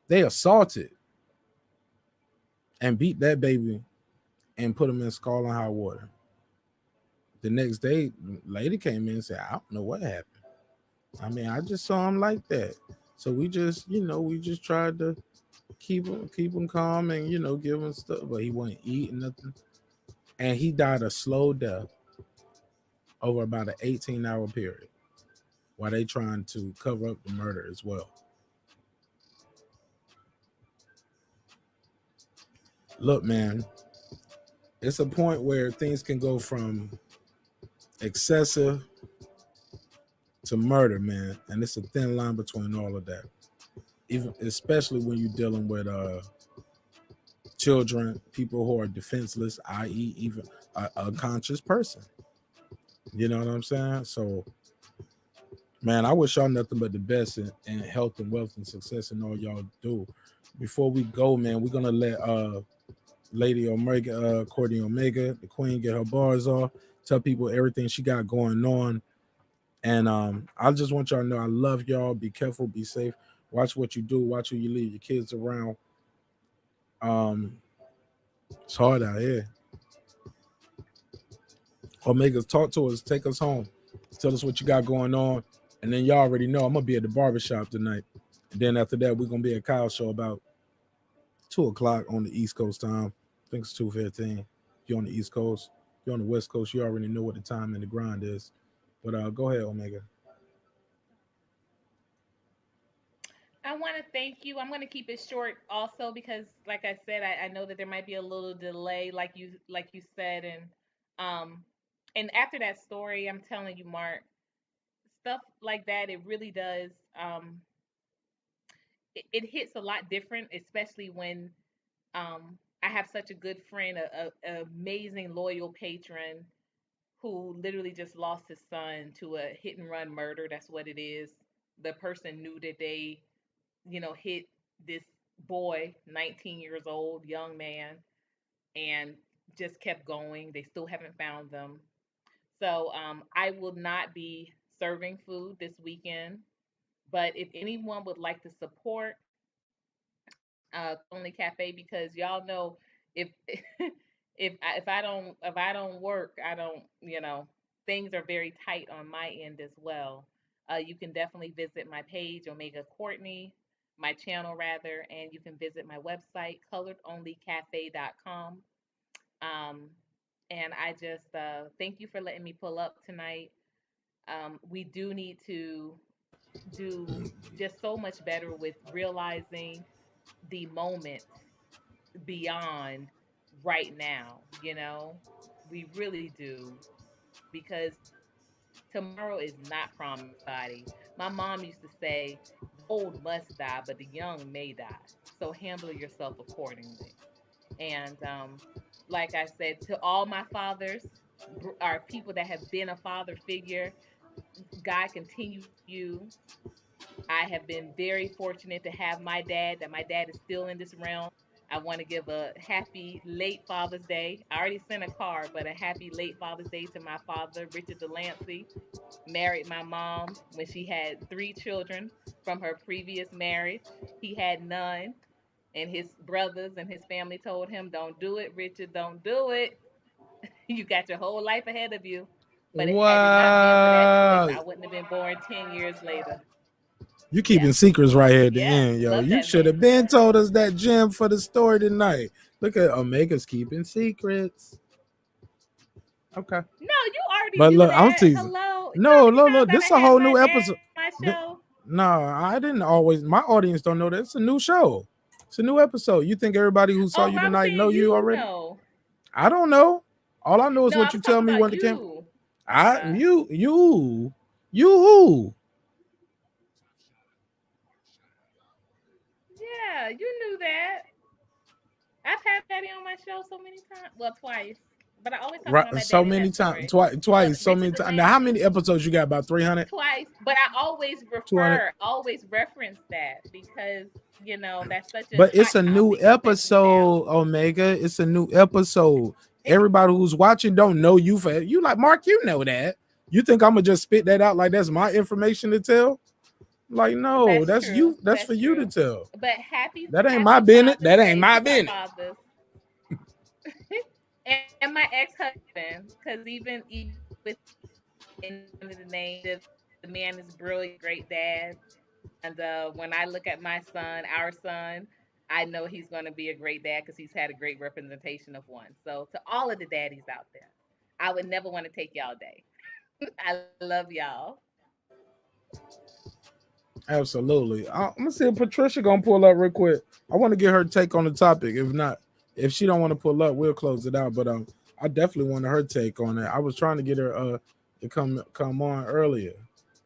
[SPEAKER 2] They assaulted and beat that baby and put him in scalding hot water. The next day, lady came in and said, I don't know what happened. I mean, I just saw him like that. So we just, we just tried to keep him calm and, give him stuff, but he wasn't eating nothing. And he died a slow death over about an 18-hour period while they trying to cover up the murder as well. Look, man, it's a point where things can go from excessive to murder, man, and it's a thin line between all of that. Even especially when you're dealing with children, people who are defenseless, i.e., even a conscious person. You know what I'm saying? So, man, I wish y'all nothing but the best in health and wealth and success in all y'all do. Before we go, man, we're gonna let Lady Omega, Courtney Omega, the queen, get her bars off, tell people everything she got going on. And I just want y'all to know I love y'all. Be careful, be safe. Watch what you do, watch who you leave your kids around. It's hard out here. Omega, talk to us, take us home, tell us what you got going on. And then y'all already know I'm gonna be at the barbershop tonight. And then after that, we're gonna be at Kyle's show about 2:00 on the East Coast time. I think it's 2:15. If you're on the East Coast, if you're on the West Coast, you already know what the time and the grind is. But go ahead, Omega.
[SPEAKER 7] I want to thank you. I'm going to keep it short also because, like I said, I know that there might be a little delay, like you said, and after that story, I'm telling you, Mark, stuff like that, it really does. It hits a lot different, especially when I have such a good friend, a amazing loyal patron who literally just lost his son to a hit and run murder. That's what it is. The person knew that they, hit this boy, 19 years old, young man, and just kept going. They still haven't found them. So I will not be serving food this weekend. But if anyone would like to support Only Cafe, because y'all know if if I don't work, I don't, things are very tight on my end as well. You can definitely visit my page, Omega Courtney, my channel rather, and you can visit my website, coloredonlycafe.com. Um, and I just thank you for letting me pull up tonight. We do need to do just so much better with realizing the moment beyond right now, we really do, because tomorrow is not promised anybody. My mom used to say, the old must die, but the young may die. So handle yourself accordingly. And like I said, to all my fathers, are people that have been a father figure, God continue you. I have been very fortunate to have that my dad is still in this realm. I want to give a happy late Father's Day. I already sent a card, but a happy late Father's Day to my father, Richard Delancey. Married my mom when she had 3 children from her previous marriage. He had none, and his brothers and his family told him, "Don't do it, Richard, don't do it. You got your whole life ahead of you." But had it not been for that choice,
[SPEAKER 2] Wow.
[SPEAKER 7] I wouldn't have been born 10 years later.
[SPEAKER 2] You
[SPEAKER 7] Yeah.
[SPEAKER 2] keeping secrets right here at the
[SPEAKER 7] Yeah.
[SPEAKER 2] end, yo.
[SPEAKER 7] Love
[SPEAKER 2] You
[SPEAKER 7] that
[SPEAKER 2] should
[SPEAKER 7] man.
[SPEAKER 2] have been told us that gem for the story tonight. Look at Omega's keeping secrets. Okay.
[SPEAKER 7] No, you already
[SPEAKER 2] But
[SPEAKER 7] knew
[SPEAKER 2] look, I'm
[SPEAKER 7] that.
[SPEAKER 2] teasing.
[SPEAKER 7] Hello. You know how
[SPEAKER 2] No,
[SPEAKER 7] many
[SPEAKER 2] look,
[SPEAKER 7] times
[SPEAKER 2] look.
[SPEAKER 7] I
[SPEAKER 2] This
[SPEAKER 7] done
[SPEAKER 2] a
[SPEAKER 7] had
[SPEAKER 2] whole
[SPEAKER 7] my
[SPEAKER 2] new
[SPEAKER 7] dad
[SPEAKER 2] episode.
[SPEAKER 7] on my show?
[SPEAKER 2] No, I didn't always. My audience don't know that. It's a new show. It's a new episode. You think everybody who saw
[SPEAKER 7] Oh,
[SPEAKER 2] you
[SPEAKER 7] but I'm
[SPEAKER 2] tonight know
[SPEAKER 7] saying
[SPEAKER 2] you
[SPEAKER 7] you
[SPEAKER 2] already?
[SPEAKER 7] know.
[SPEAKER 2] I don't know. All I know is
[SPEAKER 7] No, I
[SPEAKER 2] what you
[SPEAKER 7] was
[SPEAKER 2] tell
[SPEAKER 7] talking
[SPEAKER 2] me
[SPEAKER 7] about
[SPEAKER 2] when the camera.
[SPEAKER 7] you.
[SPEAKER 2] I
[SPEAKER 7] Uh,
[SPEAKER 2] you who?
[SPEAKER 7] yeah, you knew that. I've had Daddy on my show so many times. Well, twice. But I always talk
[SPEAKER 2] Right,
[SPEAKER 7] about my
[SPEAKER 2] so
[SPEAKER 7] dad in
[SPEAKER 2] many
[SPEAKER 7] that
[SPEAKER 2] times,
[SPEAKER 7] story.
[SPEAKER 2] twice, so
[SPEAKER 7] Richard
[SPEAKER 2] many times. Now, how
[SPEAKER 7] Delancey,
[SPEAKER 2] many episodes you got? About 300,
[SPEAKER 7] twice. But I always
[SPEAKER 2] 200.
[SPEAKER 7] always reference that because, that's such a
[SPEAKER 2] But it's
[SPEAKER 7] hot
[SPEAKER 2] a new
[SPEAKER 7] topic, especially now.
[SPEAKER 2] episode, Omega. It's a new episode.
[SPEAKER 7] It,
[SPEAKER 2] Everybody who's watching don't know you for you. Like Mark, you know that. You think I'm gonna just spit that out like that's my information to tell? Like, no, that's
[SPEAKER 7] true.
[SPEAKER 2] you. That's for you
[SPEAKER 7] true.
[SPEAKER 2] to tell.
[SPEAKER 7] But happy
[SPEAKER 2] That ain't
[SPEAKER 7] happy
[SPEAKER 2] my business.
[SPEAKER 7] Father's
[SPEAKER 2] That ain't
[SPEAKER 7] Day
[SPEAKER 2] my
[SPEAKER 7] to our
[SPEAKER 2] business.
[SPEAKER 7] fathers. and my ex-husband, because even within the name, the man is brilliant, great dad. And when I look at my son, our son, I know he's going to be a great dad because he's had a great representation of one. So to all of the daddies out there, I would never want to take y'all day. I love y'all.
[SPEAKER 2] Absolutely. I'm gonna see if Patricia gonna pull up real quick. I want to get her take on the topic. If not, if she don't want to pull up, we'll close it out. But I definitely wanted her take on it. I was trying to get her to come on earlier.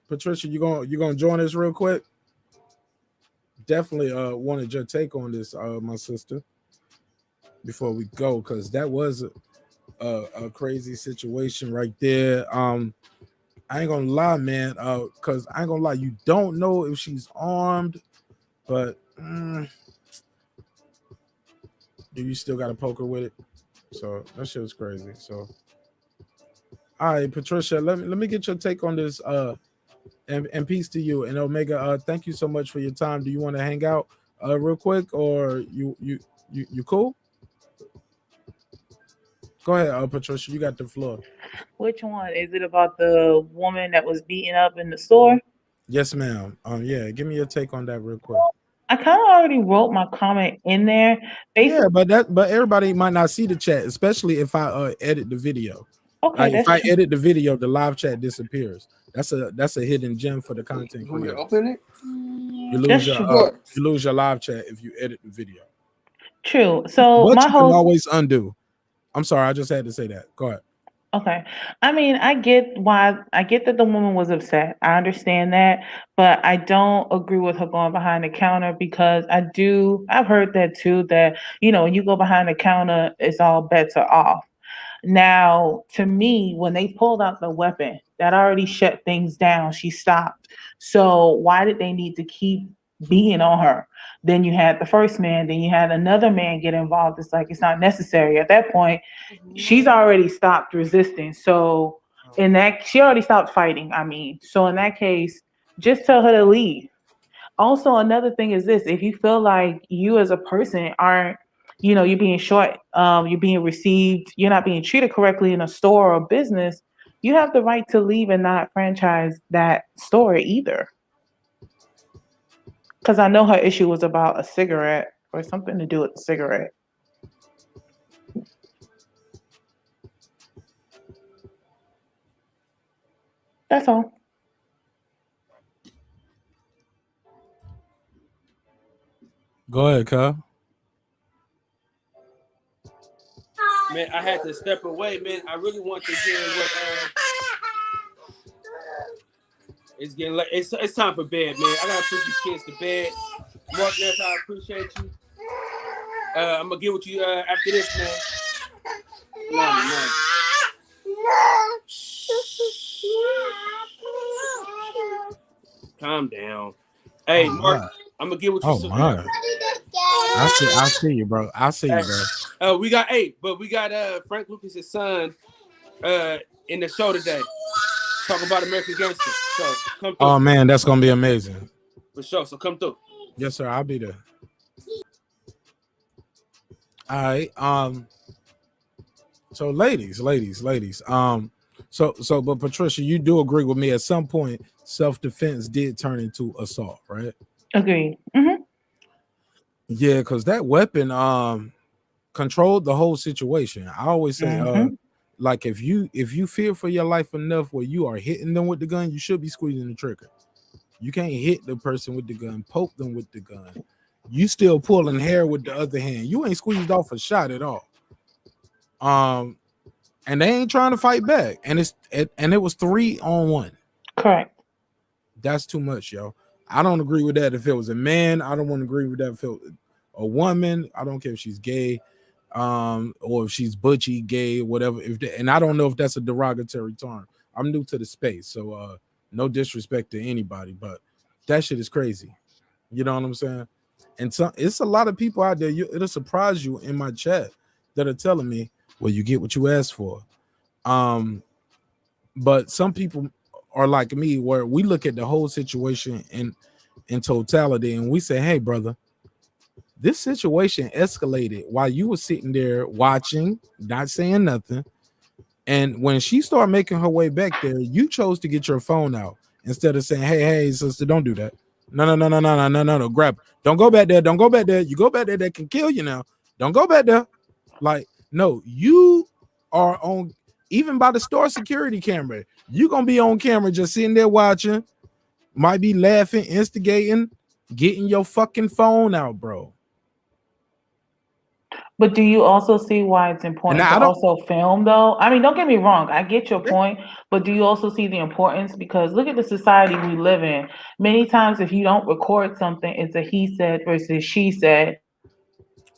[SPEAKER 2] Patricia, you gonna join us real quick? Definitely wanted your take on this, my sister, before we go, because that was a crazy situation right there. I ain't gonna lie, man. Cause I ain't gonna lie, you don't know if she's armed, but do you still got a poker with it? So that shit was crazy. So, all right, Patricia, let me get your take on this. And peace to you. And Omega, thank you so much for your time. Do you want to hang out real quick, or you cool? Go ahead, Patricia. You got the floor.
[SPEAKER 10] Which one? Is it about the woman that was beaten up in the store?
[SPEAKER 2] Yes, ma'am. Yeah, give me your take on that real quick.
[SPEAKER 10] I kind of already wrote my comment in there.
[SPEAKER 2] Yeah, but everybody might not see the chat, especially if I edit the video.
[SPEAKER 10] Okay,
[SPEAKER 2] If
[SPEAKER 10] that's
[SPEAKER 2] I
[SPEAKER 10] true.
[SPEAKER 2] edit the video, the live chat disappears. That's a hidden gem for the content
[SPEAKER 8] You want me to
[SPEAKER 2] creators.
[SPEAKER 8] open it?
[SPEAKER 2] You lose
[SPEAKER 10] That's
[SPEAKER 2] you lose your live chat if you edit the video.
[SPEAKER 10] true. So
[SPEAKER 2] But
[SPEAKER 10] my
[SPEAKER 2] you can
[SPEAKER 10] whole
[SPEAKER 2] always undo. I'm sorry, I just had to say that. Go ahead.
[SPEAKER 10] Okay. I mean, I get that the woman was upset. I understand that, but I don't agree with her going behind the counter because I've heard that too, that, when you go behind the counter, it's all bets are off. Now, to me, when they pulled out the weapon, that already shut things down. She stopped. So why did they need to keep being on her? Then you had the first man, then you had another man get involved. It's like it's not necessary. At that point, she's already stopped resisting. So she already stopped fighting. I mean, so in that case, just tell her to leave. Also, another thing is this: if you feel like you as a person aren't, you're being short, you're being received, you're not being treated correctly in a store or business, you have the right to leave and not franchise that store either. Because I know her issue was about a cigarette or something to do with the cigarette. That's all.
[SPEAKER 2] Go ahead, Kyle.
[SPEAKER 8] Man, I had to step away, man. I really want to hear what it's getting late. It's time for bed, man. I gotta put these kids to bed. Marq Nash, I appreciate you. I'm gonna get with you after this, man. No. Calm down. Hey, Mark, I'm gonna get with you.
[SPEAKER 2] Oh my! I see you, bro. I see you, bro.
[SPEAKER 8] We got Frank Lucas's son in the show today. Talk about American Gangster. So come through.
[SPEAKER 2] Oh man, that's gonna be amazing.
[SPEAKER 8] For sure. So come through.
[SPEAKER 2] Yes, sir. I'll be there. All right. So ladies. But Patricia, you do agree with me at some point self-defense did turn into assault, right?
[SPEAKER 10] Agreed. Mm-hmm.
[SPEAKER 2] Yeah, because that weapon controlled the whole situation. I always say like if you fear for your life enough where you are hitting them with the gun, you should be squeezing the trigger. You can't hit the person with the gun, poke them with the gun. You still pulling hair with the other hand. You ain't squeezed off a shot at all. And they ain't trying to fight back. And it was 3-on-1.
[SPEAKER 10] Correct.
[SPEAKER 2] That's too much, yo. I don't agree with that if it was a man. I don't want to agree with that if it was a woman. I don't care if she's gay, or if she's butchy, gay, whatever. And I don't know if that's a derogatory term. I'm new to the space, so no disrespect to anybody, but that shit is crazy. You know what I'm saying? And it's a lot of people out there. It'll surprise you in my chat that are telling me, well, you get what you asked for. But some people are like me, where we look at the whole situation in totality, and we say, "Hey, brother, this situation escalated while you were sitting there watching, not saying nothing. And when she started making her way back there, you chose to get your phone out instead of saying, hey, sister, don't do that. No. Grab her. Don't go back there. Don't go back there. You go back there, that can kill you now. Don't go back there. Like, no, you are on, even by the store security camera, you're going to be on camera just sitting there watching, might be laughing, instigating, getting your fucking phone out, bro.
[SPEAKER 10] But do you also see why it's important to also film, though? I mean, don't get me wrong. I get your point, but do you also see the importance? Because look at the society we live in. Many times, if you don't record something, it's a he said versus she said.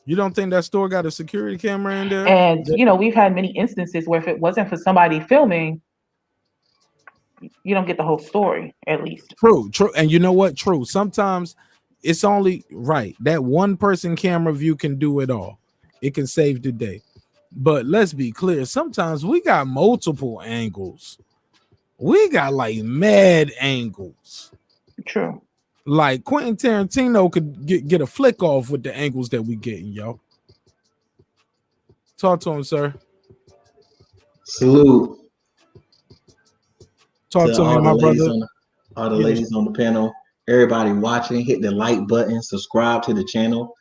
[SPEAKER 2] You don't think that store got a security camera in there?
[SPEAKER 10] And, you know, we've had many instances where if it wasn't for somebody filming, you don't get the whole story, at least.
[SPEAKER 2] True. And you know what? True. Sometimes it's only right. That one person camera view can do it all. It can save the day. But let's be clear. Sometimes we got multiple angles. We got like mad angles.
[SPEAKER 10] True.
[SPEAKER 2] Like Quentin Tarantino could get a flick off with the angles that we getting, yo. Talk to him, sir.
[SPEAKER 11] Salute.
[SPEAKER 2] Talk to me, my brother.
[SPEAKER 11] All the ladies on the panel, everybody watching, hit the like button, subscribe to the channel.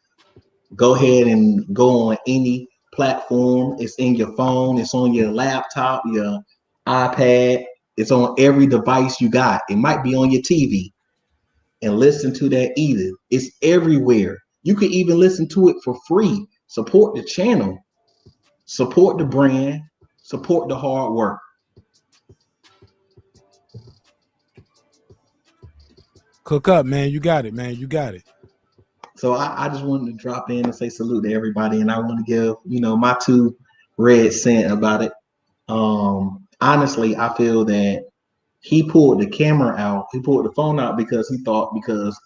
[SPEAKER 11] Go ahead and go on any platform. It's in your phone, it's on your laptop, your iPad, it's on every device you got. It might be on your TV. And listen to that either. It's everywhere. You can even listen to it for free. Support the channel, support the brand, support the hard work.
[SPEAKER 2] Cook up, man. You got it, man. You got it.
[SPEAKER 11] So I just wanted to drop in and say salute to everybody, and I want to give, you know, my 2 red cent about it. Honestly, I feel that he pulled the camera out, he pulled the phone out because he thought,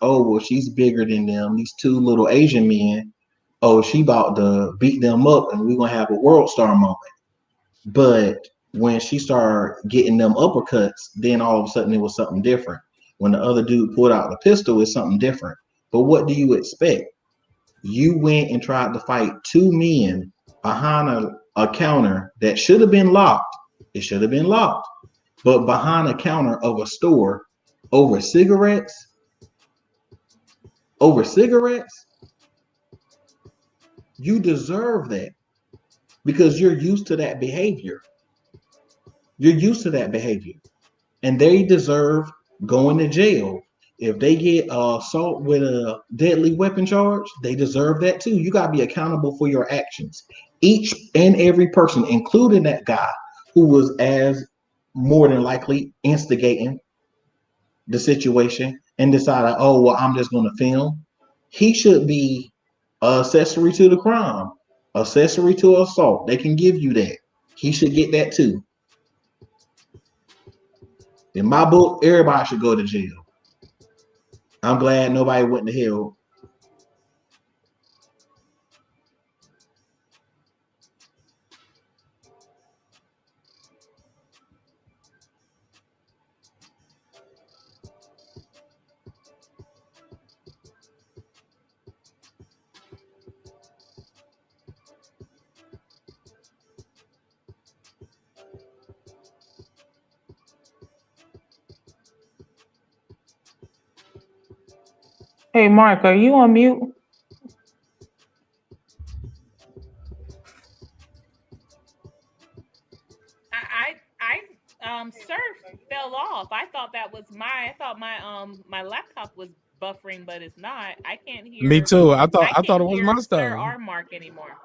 [SPEAKER 11] oh, well, she's bigger than them, these 2 little Asian men, oh, she about to beat them up and we're gonna have a world star moment. But when she started getting them uppercuts, then all of a sudden it was something different. When the other dude pulled out the pistol, it's something different. But what do you expect? You went and tried to fight 2 men behind a counter that should have been locked. It should have been locked. But behind a counter of a store over cigarettes, you deserve that because you're used to that behavior. And they deserve going to jail. If they get assault with a deadly weapon charge, they deserve that too. You got to be accountable for your actions. Each and every person, including that guy who was as more than likely instigating the situation and decided, oh, well, I'm just going to film. He should be accessory to the crime, accessory to assault. They can give you that. He should get that too. In my book, everybody should go to jail. I'm glad nobody went to hell.
[SPEAKER 10] Hey, Mark, are you on mute?
[SPEAKER 7] Surf fell off. I thought my laptop was buffering, but it's not. I can't hear.
[SPEAKER 2] Me too. I thought it was my
[SPEAKER 7] Sir
[SPEAKER 2] stuff.
[SPEAKER 7] or Mark anymore.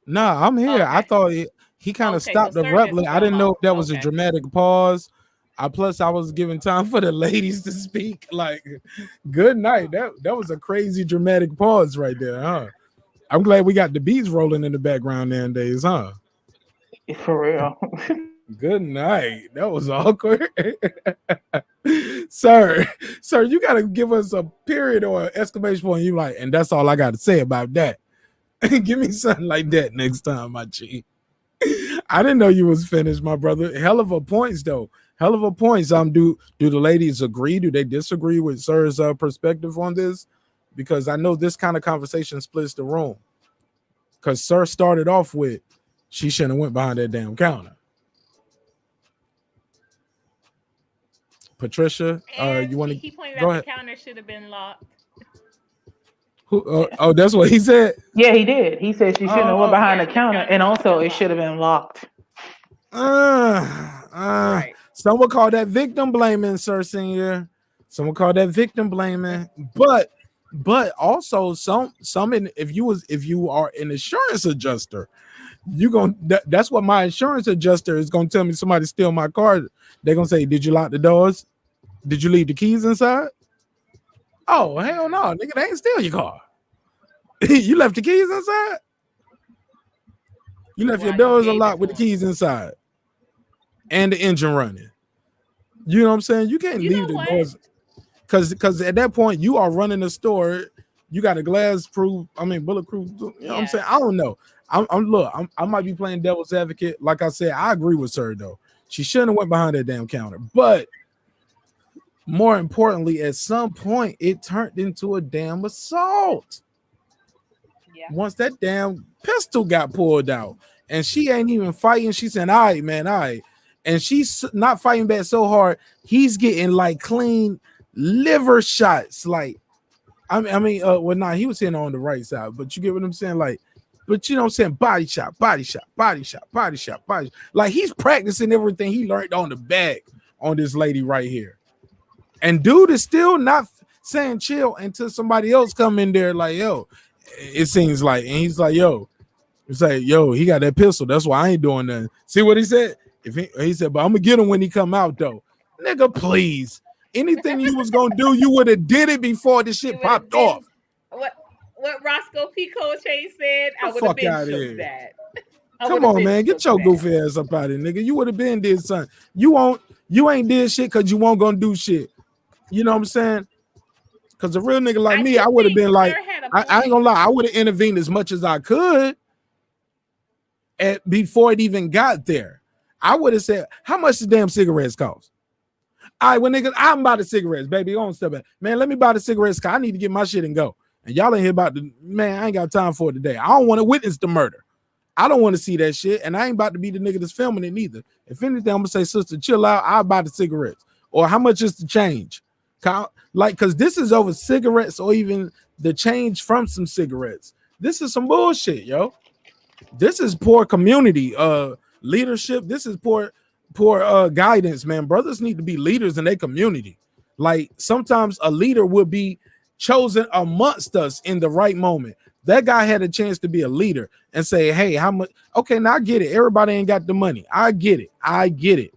[SPEAKER 2] Nah, I'm here. Okay. I thought he kind of stopped abruptly. I didn't know if that was a dramatic pause. Plus I was giving time for the ladies to speak. Like, good night. That was a crazy dramatic pause right there, huh? I'm glad we got the beats rolling in the background nowadays, huh?
[SPEAKER 10] For real.
[SPEAKER 2] Good night. That was awkward. Sir, you gotta give us a period or an exclamation point. You like, and that's all I got to say about that. Give me something like that next time, my G. I didn't know you was finished, my brother. Hell of a points, though. Hell of a points. Do the ladies agree? Do they disagree with Sir's perspective on this? Because I know this kind of conversation splits the room. Because Sir started off with, she shouldn't have went behind that damn counter. Patricia,
[SPEAKER 7] And
[SPEAKER 2] you want to
[SPEAKER 7] he pointed
[SPEAKER 2] go
[SPEAKER 7] out
[SPEAKER 2] ahead?
[SPEAKER 7] the counter should have been locked.
[SPEAKER 2] Who? Oh, that's what he said.
[SPEAKER 10] Yeah, he did. He said she shouldn't have went behind the counter, and also it
[SPEAKER 7] locked.
[SPEAKER 10] should have been locked.
[SPEAKER 7] Right.
[SPEAKER 2] Some would call that victim blaming, Sir Senior. Some would call that victim blaming, but also if you are an insurance adjuster, that's what my insurance adjuster is gonna tell me. Somebody steal my car, they're gonna say, did you lock the doors? Did you leave the keys inside? Oh, hell no, nigga, they ain't steal your car. You left the keys inside? You left your doors unlocked with the keys inside and the engine running. You know what I'm saying? You can't leave the doors because at that point you are running a store. You got a bulletproof. You know what I'm saying? I don't know. I might be playing devil's advocate. Like I said, I agree with Sir though. She shouldn't have went behind that damn counter. But more importantly, at some point, it turned into a damn assault.
[SPEAKER 7] Yeah.
[SPEAKER 2] Once that damn pistol got pulled out, and she ain't even fighting. She said, "All right, man, all right." And she's not fighting back so hard. He's getting like clean liver shots. Like, he was hitting on the right side, but you get what I'm saying? Like, but you know what I'm saying? Body shot, body shot, body shot, body shot, body shot. Like, he's practicing everything he learned on the bag on this lady right here. And dude is still not saying chill until somebody else come in there like, yo, it seems like, and he's like, yo, it's like, yo, he got that pistol. That's why I ain't doing nothing. See what he said? He said, but I'm gonna get him when he come out though. Nigga, please. Anything you was gonna do, you would have did it before this shit popped off.
[SPEAKER 7] What Roscoe P. Coltrane said, I would have
[SPEAKER 2] Fuck
[SPEAKER 7] been
[SPEAKER 2] outta
[SPEAKER 7] shook
[SPEAKER 2] here.
[SPEAKER 7] that.
[SPEAKER 2] Come on, man. Get your goofy ass up out of here, nigga. You would have been did something. You ain't did shit because you won't gonna do shit. You know what I'm saying? Because a real nigga like me, I would have been like, I ain't gonna lie, I would have intervened as much as I could before it even got there. I would have said, how much the damn cigarettes cost? All right, well, niggas, I'm about the cigarettes, baby. Go on, step back. Man, let me buy the cigarettes, cause I need to get my shit and go. And y'all ain't here about the, man, I ain't got time for it today. I don't want to witness the murder. I don't want to see that shit, and I ain't about to be the nigga that's filming it neither. If anything, I'm gonna say, sister, chill out. I'll buy the cigarettes. Or how much is the change? Like, cause this is over cigarettes or even the change from some cigarettes. This is some bullshit, yo. This is poor community leadership. This is poor guidance, man. Brothers need to be leaders in their community. Like, sometimes a leader will be chosen amongst us in the right moment. That guy had a chance to be a leader and say, hey, how much? Okay, now I get it. Everybody ain't got the money. I get it.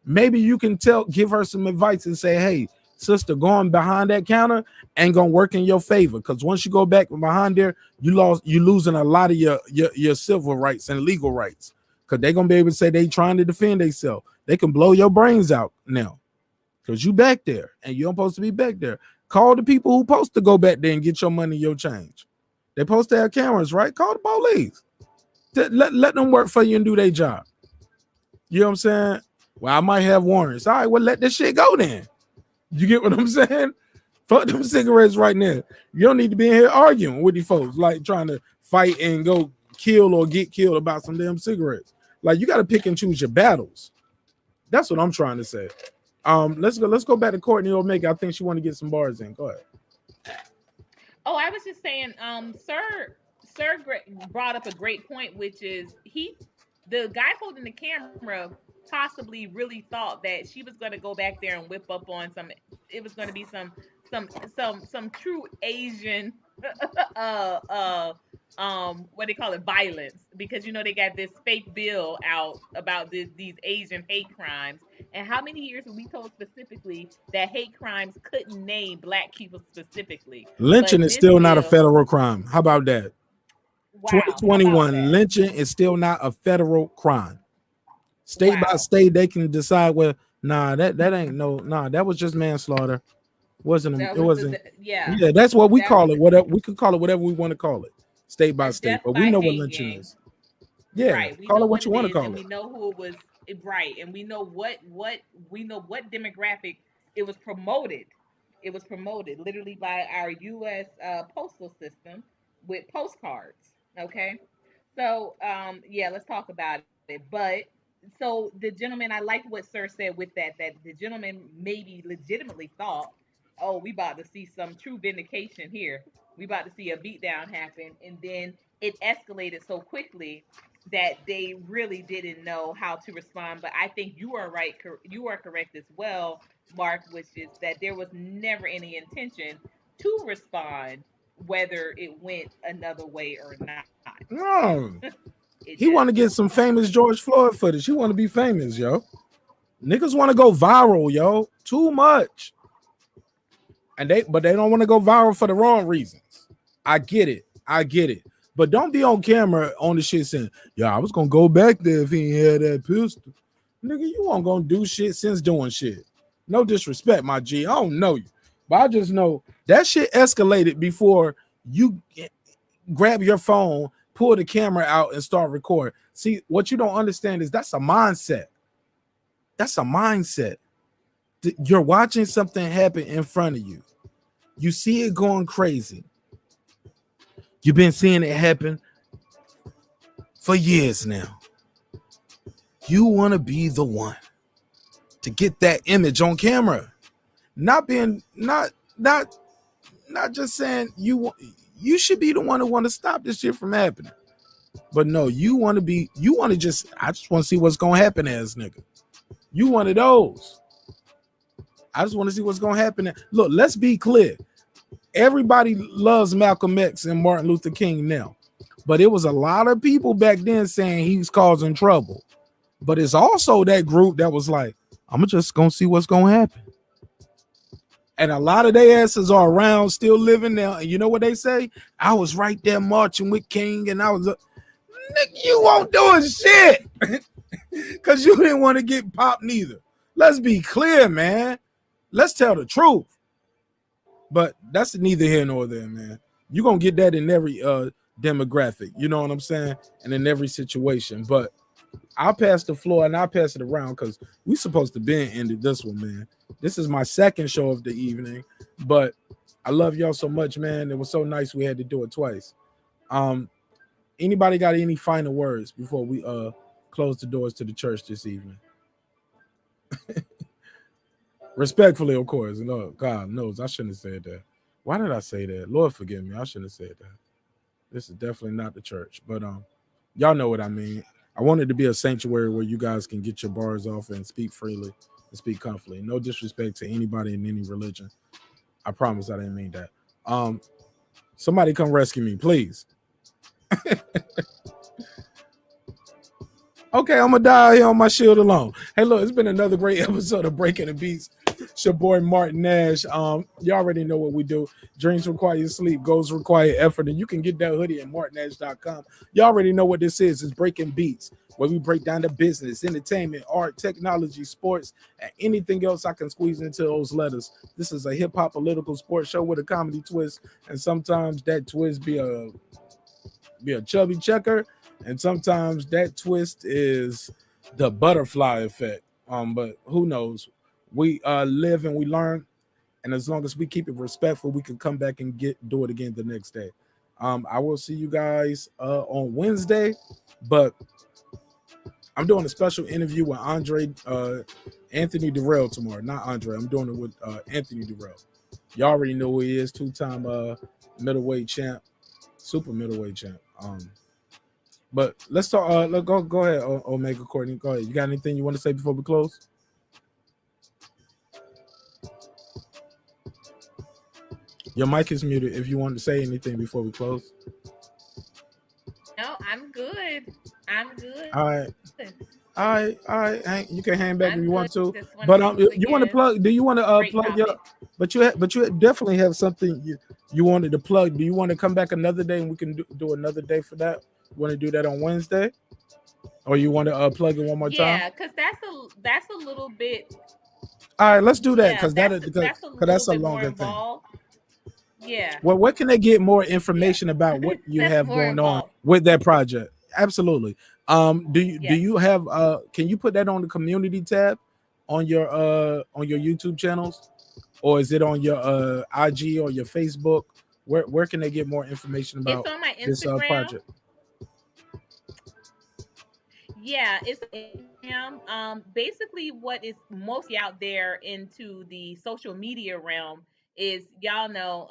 [SPEAKER 2] Maybe you can give her some advice and say, hey, sister, going behind that counter ain't gonna work in your favor, because once you go back behind there, you losing a lot of your civil rights and legal rights, because they're gonna be able to say they trying to defend themselves. They can blow your brains out now because you back there and you're supposed to be back there. Call the people who supposed to go back there and get your money, your change. They're supposed to have cameras, right? Call the police. Let them work for you and do their job. You know what I'm saying? Well, I might have warrants. All right, well, let this shit go then. You get what I'm saying? Fuck them cigarettes right now. You don't need to be in here arguing with these folks, like trying to fight and go kill or get killed about some damn cigarettes. Like, you got to pick and choose your battles. That's what I'm trying to say. Let's go back to Courtney Omega. I think she want to get some bars in. Go ahead.
[SPEAKER 7] Oh, I was just saying, Sir brought up a great point, which is the guy holding the camera possibly really thought that she was going to go back there and whip up on it was going to be some true Asian what they call it, violence, because they got this fake bill out about these Asian hate crimes. And how many years were we told specifically that hate crimes couldn't name Black people specifically?
[SPEAKER 2] Lynching is still not a federal crime. How about that?
[SPEAKER 7] Wow.
[SPEAKER 2] 2021, lynching is still not a federal crime. State by state, they can decide that was just manslaughter. Yeah, that's what we call it. Whatever we could call it, whatever we want to call it, state by state. But we know what lynching is. Yeah,
[SPEAKER 7] Right. We
[SPEAKER 2] call
[SPEAKER 7] know
[SPEAKER 2] it what
[SPEAKER 7] what
[SPEAKER 2] you
[SPEAKER 7] it
[SPEAKER 2] want to
[SPEAKER 7] is,
[SPEAKER 2] call
[SPEAKER 7] and
[SPEAKER 2] it.
[SPEAKER 7] we know who it was. Right, and we know what demographic it was promoted. It was promoted literally by our U.S. Postal system with postcards. Okay, so yeah, let's talk about it. But so the gentleman, I liked what Sir said with that the gentleman maybe legitimately thought, oh, we about to see some true vindication here. We about to see a beatdown happen, and then it escalated so quickly that they really didn't know how to respond. But I think you are right. You are correct as well, Mark, which is that there was never any intention to respond, whether it went another way or not.
[SPEAKER 2] No,
[SPEAKER 7] It just
[SPEAKER 2] he want to get some famous George Floyd footage. He want to be famous, yo. Niggas want to go viral, yo. Too much. But they don't want to go viral for the wrong reasons. I get it. But don't be on camera on the shit saying, yeah, I was gonna go back there if he ain't had that pistol. Nigga, you weren't gonna do shit since doing shit. No disrespect, my G. I don't know you. But I just know that shit escalated before you grab your phone, pull the camera out, and start recording. See, what you don't understand is that's a mindset. That's a mindset. You're watching something happen in front of you. You see it going crazy. You've been seeing it happen for years now. You want to be the one to get that image on camera. Not just saying you should be the one who want to stop this shit from happening. But no, I just want to see what's gonna happen as nigga. You one of those. I just want to see what's gonna happen. Look, let's be clear. Everybody loves Malcolm X and Martin Luther King now. But it was a lot of people back then saying he's causing trouble. But it's also that group that was like, I'm just gonna see what's gonna happen. And a lot of their asses are around still living now. And you know what they say? I was right there marching with King, and I was nigga, you won't do shit. Cause you didn't want to get popped neither. Let's be clear, man. Let's tell the truth. But that's neither here nor there, man. You're gonna get that in every demographic, you know what I'm saying? And in every situation. But I'll pass the floor and I'll pass it around because we supposed to be ended this one, man. This is my second show of the evening, but I love y'all so much, man. It was so nice we had to do it twice. Anybody got any final words before we close the doors to the church this evening? Respectfully, of course. No, God knows I shouldn't have said that. Why did I say that? Lord forgive me. I shouldn't have said that. This is definitely not the church, but y'all know what I mean. I wanted to be a sanctuary where you guys can get your bars off and speak freely and speak comfortably. No disrespect to anybody in any religion. I promise I didn't mean that. Somebody come rescue me, please. Okay, I'm gonna die here on my shield alone. Hey, look, it's been another great episode of Breaking the Beats. It's your boy Marq Nash. You already know what we do. Dreams require sleep, goals require effort, and you can get that hoodie at marqnash.com. You already know what this is. It's Breaking Beats, where we break down the business, entertainment, art, technology, sports, and anything else I can squeeze into those letters. This is a hip-hop political sports show with a comedy twist, and sometimes that twist be a chubby checker, and sometimes that twist is the butterfly effect. But who knows? We live and we learn, and as long as we keep it respectful, we can come back and do it again the next day. I will see you guys on Wednesday, but I'm doing a special interview with Anthony Durrell tomorrow. Not Andre. I'm doing it with Anthony Durrell. You already know who he is, two-time middleweight champ, super middleweight champ. But let's talk. Go ahead, Omega Courtney. Go ahead. You got anything you want to say before we close? Your mic is muted. If you want to say anything before we close.
[SPEAKER 7] No, I'm good.
[SPEAKER 2] All right. You can hang back if you want to.
[SPEAKER 7] Just
[SPEAKER 2] But
[SPEAKER 7] wanna thank
[SPEAKER 2] you want to
[SPEAKER 7] again.
[SPEAKER 2] plug? Do you want to
[SPEAKER 7] Great
[SPEAKER 2] plug your?
[SPEAKER 7] topic.
[SPEAKER 2] But you definitely have something you wanted to plug. Do you want to come back another day and we can do another day for that? You want to do that on Wednesday, or you want to plug it one more time?
[SPEAKER 7] Yeah, because that's a little bit.
[SPEAKER 2] All right, let's do that
[SPEAKER 7] Yeah,
[SPEAKER 2] because
[SPEAKER 7] that's a little
[SPEAKER 2] that's a
[SPEAKER 7] bit more
[SPEAKER 2] longer thing.
[SPEAKER 7] involved. Yeah,
[SPEAKER 2] Well, where can they get more information about what you
[SPEAKER 7] that's
[SPEAKER 2] have
[SPEAKER 7] more
[SPEAKER 2] going on
[SPEAKER 7] involved.
[SPEAKER 2] with that project? Absolutely. Do you have can you put that on the community tab on your YouTube channels, or is it on your IG or your Facebook? Where can they get more information
[SPEAKER 7] It's
[SPEAKER 2] about
[SPEAKER 7] on my
[SPEAKER 2] this
[SPEAKER 7] Instagram.
[SPEAKER 2] project?
[SPEAKER 7] Yeah, it's Instagram. Basically, what is mostly out there into the social media realm is y'all know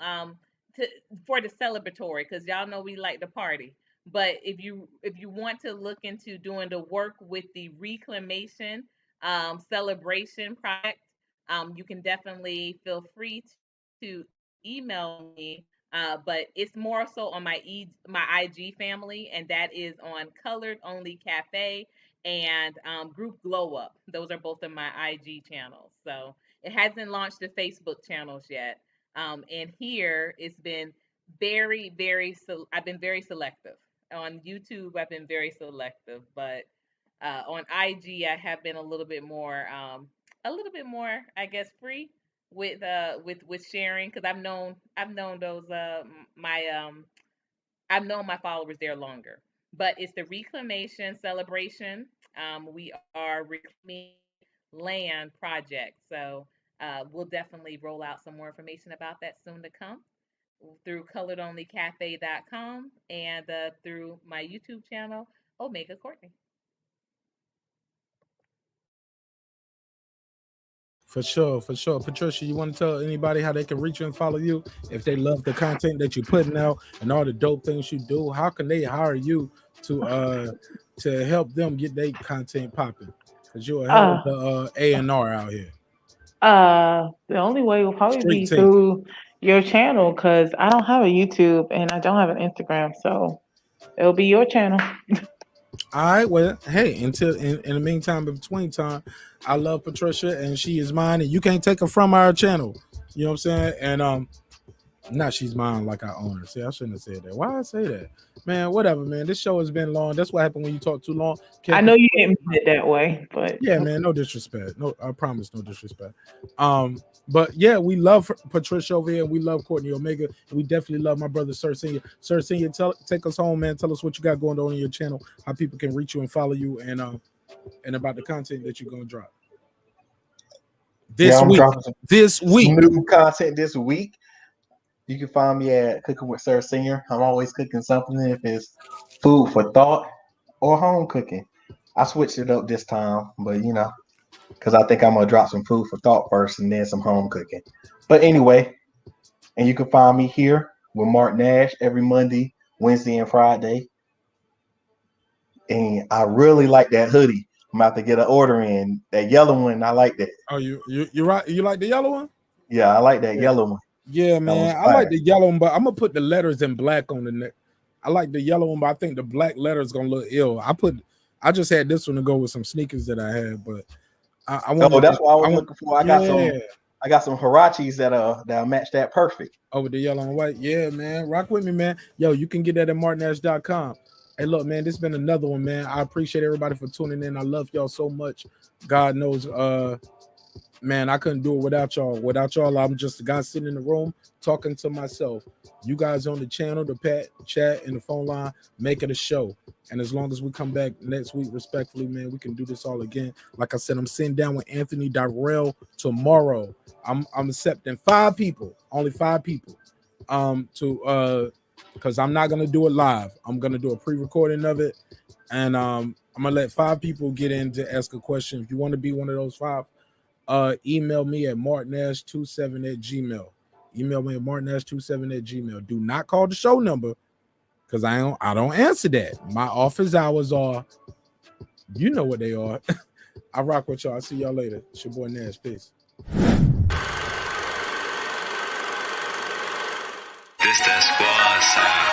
[SPEAKER 7] to for the celebratory, because y'all know we like to party. But if you want to look into doing the work with the reclamation celebration project, you can definitely feel free to email me. But it's more so on my IG family, and that is on Colored Only Cafe and Group Glow Up. Those are both of my IG channels. So it hasn't launched the Facebook channels yet. And here it's been I've been very selective. On YouTube, I've been very selective, but on IG, I have been a little bit more, I guess, free with sharing, because I've known those my I've known my followers there longer. But it's the reclamation celebration. We are reclaiming land project, so we'll definitely roll out some more information about that soon to come through coloredonlycafe.com and through my YouTube channel, Omega Courtney.
[SPEAKER 2] For sure, for sure. Patricia, you want to tell anybody how they can reach you and follow you if they love the content that you're putting out and all the dope things you do? How can they hire you to help them get their content popping? Because you're a hell of the A&R out here.
[SPEAKER 10] The only way will probably
[SPEAKER 2] Street
[SPEAKER 10] be
[SPEAKER 2] team.
[SPEAKER 10] through your channel, because I don't have a YouTube and I don't have an Instagram, so it'll be your channel.
[SPEAKER 2] All right, well, hey, until in the meantime, in between time, I love Patricia and she is mine, and you can't take her from our channel. You know what I'm saying? And not she's mine like I own her. See, I shouldn't have said that. Why I say that? Man, whatever, man. This show has been long. That's what happened when you talk too long.
[SPEAKER 10] I know you didn't mean it that way, but
[SPEAKER 2] yeah, man, no disrespect. No, I promise, no disrespect. But yeah, we love Patricia over here. We love Courtney Omega. We definitely love my brother Sir Senior. Sir Senior, take us home, man. Tell us what you got going on your channel, how people can reach you and follow you, and about the content that you're gonna drop this week. This week,
[SPEAKER 11] new content this week. You can find me at Cooking with Sir Senior. I'm always cooking something, if it's food for thought or home cooking. I switched it up this time, but because I think I'm gonna drop some food for thought first and then some home cooking. But anyway, and you can find me here with Marq Nash every Monday, Wednesday, and Friday. And I really like that hoodie. I'm about to get an order in. That yellow one, I like that.
[SPEAKER 2] Oh, you right? You like the yellow one?
[SPEAKER 11] Yeah, I like that yellow one.
[SPEAKER 2] Yeah, man. I like the yellow one, but I'm gonna put the letters in black on the neck. I like the yellow one, but I think the black letter is gonna look ill. I just had this one to go with some sneakers that I had, but I want.
[SPEAKER 11] Oh, that's what I was looking for. I got some Hirachis that'll match that perfect.
[SPEAKER 2] Oh, with the yellow and white. Yeah, man. Rock with me, man. Yo, you can get that at marqnash.com. Hey, look, man, this has been another one, man. I appreciate everybody for tuning in. I love y'all so much. God knows, man, I couldn't do it without y'all. Without y'all, I'm just a guy sitting in the room talking to myself. You guys on the channel, the chat, and the phone line, make it a show. And as long as we come back next week, respectfully, man, we can do this all again. Like I said, I'm sitting down with Anthony Darrell tomorrow. I'm accepting 5 people, only 5 people, because I'm not gonna do it live. I'm gonna do a pre-recording of it, and I'm gonna let 5 people get in to ask a question. If you want to be one of those 5, email me at marqnash27@gmail. Email me at marqnash27@gmail. Do not call the show number, because I don't answer that. My office hours are, you know what they are. I rock with y'all. I'll see y'all later. It's your boy Nash. Peace.
[SPEAKER 12] This that squad sound.